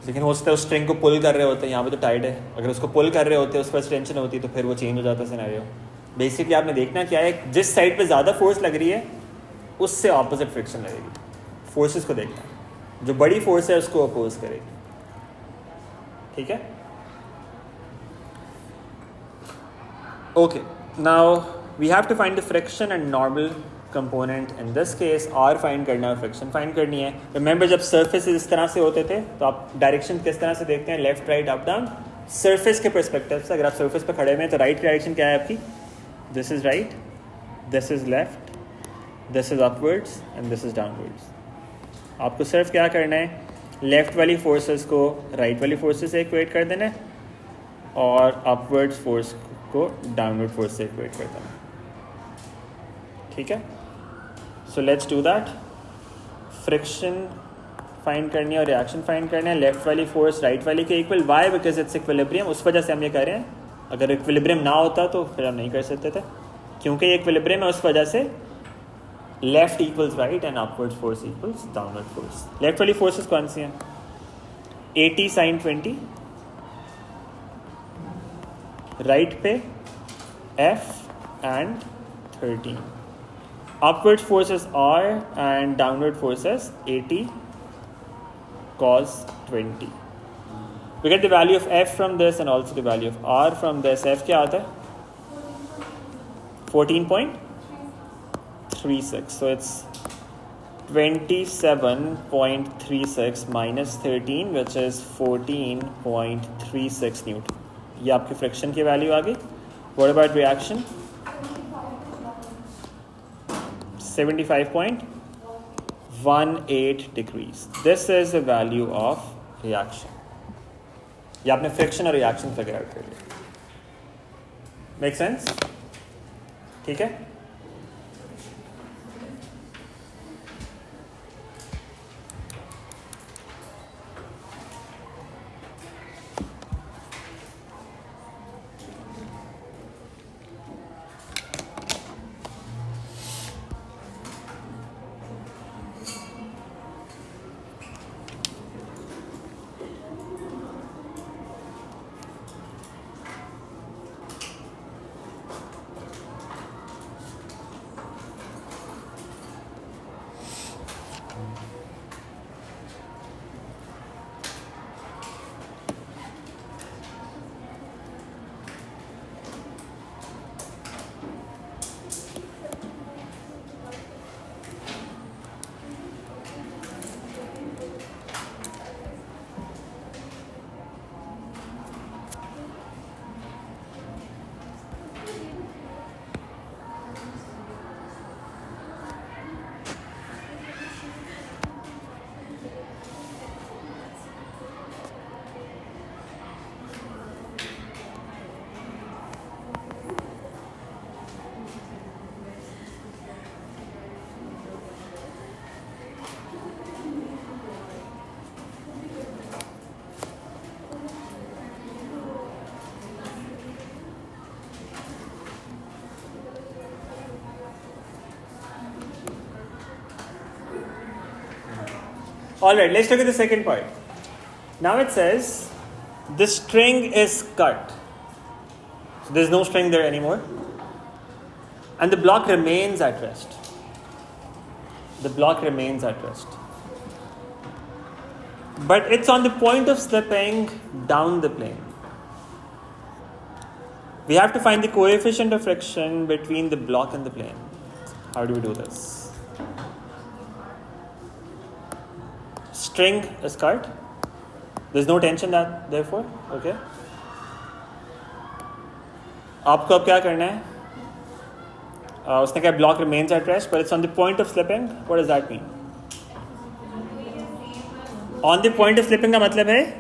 लेकिन हो सकता है उस स्ट्रिंग को पुल कर रहे होते हैं, यहाँ पे तो टाइट है, अगर उसको पुल कर रहे होते उस पर टेंशन होती तो फिर वो चेंज हो जाता सिनेरियो। बेसिकली आपने देखना क्या है, जिस साइड पे ज़्यादा फोर्स लग रही है उससे ऑपोजिट फ्रिक्शन लगेगी। फोर्सेस को देखना, जो बड़ी फोर्स है उसको अपोज करेगी। ठीक है, okay. Now we have to find the friction and normal component. In this case R find करना है, फ्रिक्शन फाइंड करनी है। रिमेंबर जब सर्फेस इस तरह से होते थे तो आप डायरेक्शन किस तरह से देखते हैं, left right up down, surface के परस्पेक्टिव से। अगर आप सर्फेस पर खड़े हुए हैं तो राइट डायरेक्शन क्या है आपकी? This is right, this is left, this is upwards and this is downwards. आपको सिर्फ क्या करना है, लेफ्ट वाली फोर्सेस को राइट वाली फोर्सेस से इक्वेट कर देना है और अपवर्ड्स फोर्स को डाउनवर्ड फोर्स से इक्वेट कर देना है। ठीक है, so let's do that. Friction find करनी है और रिएक्शन फाइंड करना है। लेफ्ट वाली फोर्स राइट वाली के equal, why? Because it's equilibrium, उस वजह से हम ये कर रहे हैं। अगर इक्विलिब्रियम ना होता तो फिर हम नहीं कर सकते थे, क्योंकि ये इक्विलिब्रियम है उस वजह से left equals right and upward force equals downward force. Left वाली फोर्सेस कौन सी हैं? 80 sin 20, राइट पे F and 13, upward forces R and downward forces 80 cos 20. We get the value of F from this and also the value of R from this. F क्या आता है? 14.36. So it's 27.36 minus 13, which is 14.36 Newton. ये आपकी friction की value आ गई। What about reaction? 75.18 degrees. This is the value of reaction. ये आपने friction और रिएक्शन फिगर आउट कर लिया। Make sense? ठीक है, All right, let's look at the second part. Now it says the string is cut. So there's no string there anymore. And the block remains at rest. The block remains at rest. But it's on the point of slipping down the plane. We have to find the coefficient of friction between the block and the plane. How do we do this? String is cut. There's no tension that therefore, okay? आपको अब क्या करना है? उसने कहा block remains at rest, but it's on the point of slipping. What does that mean? On the point of slipping का मतलब है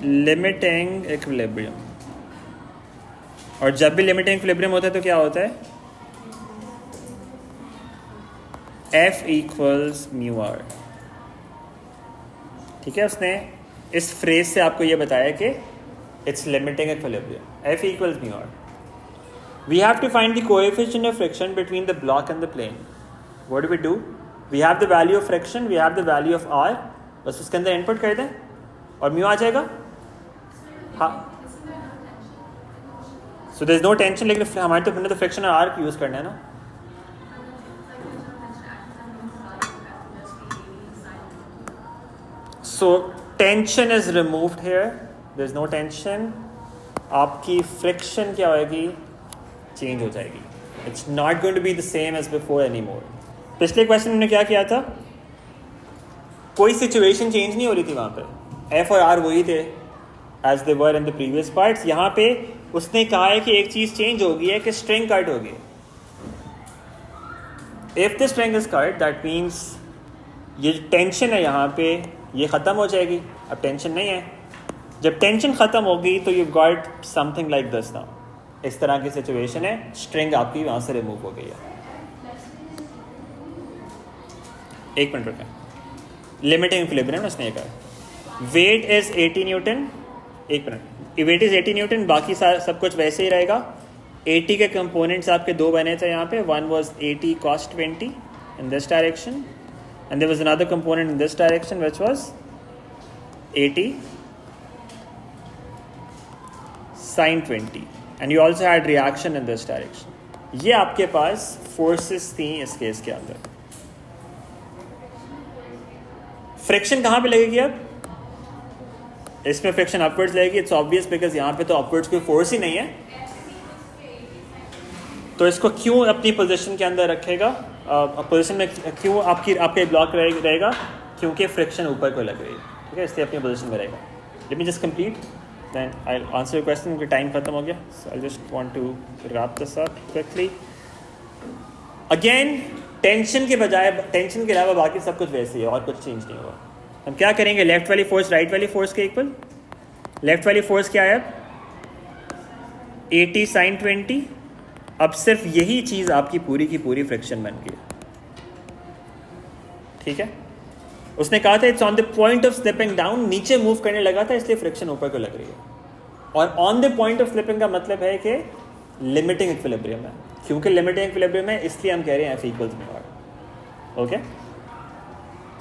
limiting equilibrium. और जब भी limiting equilibrium होता है तो क्या होता है? F equals mu r. ठीक है, उसने इस फ्रेज से आपको ये बताया कि it's limiting equilibrium. F equals mu r. We have to find the coefficient of friction between the block and the plane. What do we do? We have the value of friction, we have the value of r. बस उसके अंदर input कर दें और mu आ जाएगा. हाँ, so there is no tension, लेकिन हमारे तो अपने तो फ्रिक्शन और आर्क यूज करना है ना. So tension is removed here, there is no tension. आपकी फ्रिक्शन क्या होगी? चेंज हो जाएगी. It's not going to be the same as before any more. पिछले क्वेश्चन में क्या किया था? कोई सिचुएशन चेंज नहीं हो रही थी वहाँ पे. एफ और आर वही थे as they were in the previous parts. यहाँ पे उसने कहा है कि एक चीज़ चेंज हो गई है कि स्ट्रिंग कट हो गई. If the string is cut that means ये टेंशन है यहाँ पे ये ख़त्म हो जाएगी. अब टेंशन नहीं है. जब टेंशन ख़त्म होगी तो you got something like this now. इस तरह की सिचुएशन है, स्ट्रिंग आपकी वहाँ से रिमूव हो गई है. एक मिनट रुकें. लिमिटिंग इक्विलिब्रियम उसने कहा वेट इज 80 न्यूटन. एक मिनट, वेट इज 80 न्यूटन, बाकी सब कुछ वैसे ही रहेगा. 80 के कंपोनेंट्स आपके दो बने थे यहाँ पे. One was 80 cos 20 in this direction and there was another component in this direction which was 80 sin 20 and you also had reaction in this direction. ये आपके पास फोर्सेस थी इस केस के अंदर. फ्रिक्शन कहाँ पे लगेगी? अब इसमें फ्रिक्शन अपवर्ड्स लगेगी. इट्स ऑब्वियस बिकॉज यहाँ पे तो अपवर्ड्स कोई फोर्स ही नहीं है. तो इसको क्यों अपनी पोजीशन के अंदर रखेगा? पोजीशन में क्यों आपका ब्लॉक रहेगा? क्योंकि फ्रिक्शन ऊपर को लग रही है. ठीक है, इसलिए अपनी पोजीशन में रहेगा. Let me just complete then I answer your question. क्योंकि टाइम खत्म हो गया. So I just want to wrap this up quickly. Again tension के बजाय, टेंशन के अलावा बाकी सब कुछ वैसे ही है और कुछ चेंज नहीं हुआ. हम क्या करेंगे? लेफ्ट वाली फोर्स राइट वाली फोर्स के इक्वल. लेफ्ट वाली फोर्स क्या है? 80 sin 20. अब सिर्फ यही चीज़ आपकी पूरी की पूरी फ्रिक्शन बन गई. ठीक है, उसने कहा था it's on the point of slipping down. नीचे मूव करने लगा था इसलिए फ्रिक्शन ऊपर को लग रही है. और on the point of slipping का मतलब है कि लिमिटिंग इक्विलिब्रियम है. क्योंकि लिमिटिंग इक्विलिब्रियम है इसलिए हम कह रहे हैं F equals mu r. Okay,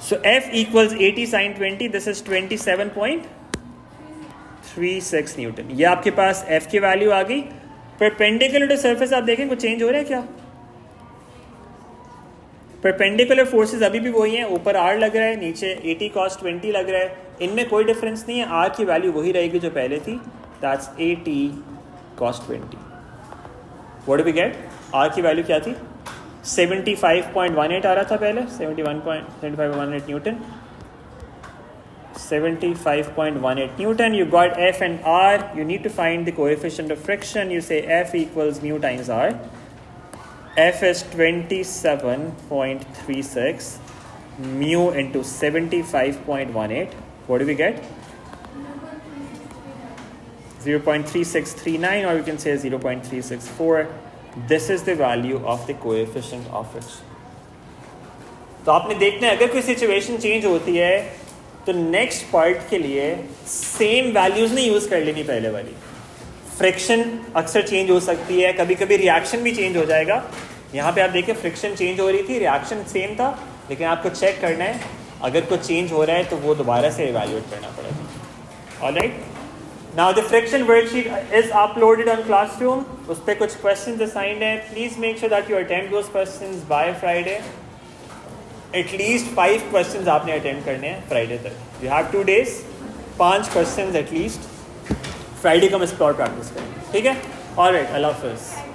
so F equals 80 sin 20. This is 27.36 Newton. ये आपके पास F की वैल्यू आ गई. परपेंडिकुलर टू सरफेस आप देखें कुछ चेंज हो रहा है क्या? परपेंडिकुलर फोर्सेस अभी भी वही हैं. ऊपर R लग रहा है, नीचे 80 cos 20 लग रहा है. इनमें कोई डिफरेंस नहीं है. R की वैल्यू वही रहेगी जो पहले थी. That's 80 cos 20. What do we get? R की वैल्यू क्या थी? 75.18 आ रहा था पहले. 75.18 newton. 75.18 Newton. You got F and R. You need to find the coefficient of friction. You say F equals mu times R. F is 27.36 mu into 75.18. What do we get? 0.3639 or you can say 0.364. This is the value of the coefficient of friction. तो आपने देखना है अगर कोई situation change होती है तो next part के लिए सेम वैल्यूज नहीं यूज कर लेनी पहले वाली. फ्रिक्शन अक्सर चेंज हो सकती है, कभी कभी रिएक्शन भी चेंज हो जाएगा. यहाँ पे आप देखिए फ्रिक्शन चेंज हो रही थी, रिएक्शन सेम था, लेकिन आपको चेक करना है अगर कुछ चेंज हो रहा है तो वो दोबारा से इवैल्यूएट करना पड़ेगा. Alright, now the friction worksheet is uploaded on classroom. उस पर कुछ क्वेश्चंस असाइंड हैं. Please make sure that you attempt those questions by Friday. At least 5 questions आपने अटेम्प्ट करने हैं फ्राइडे तक. You have 2 days, 5 questions at least. Friday को हम इस पर प्रैक्टिस करेंगे. ठीक है. ऑलराइट, अल्लाह हाफिज़.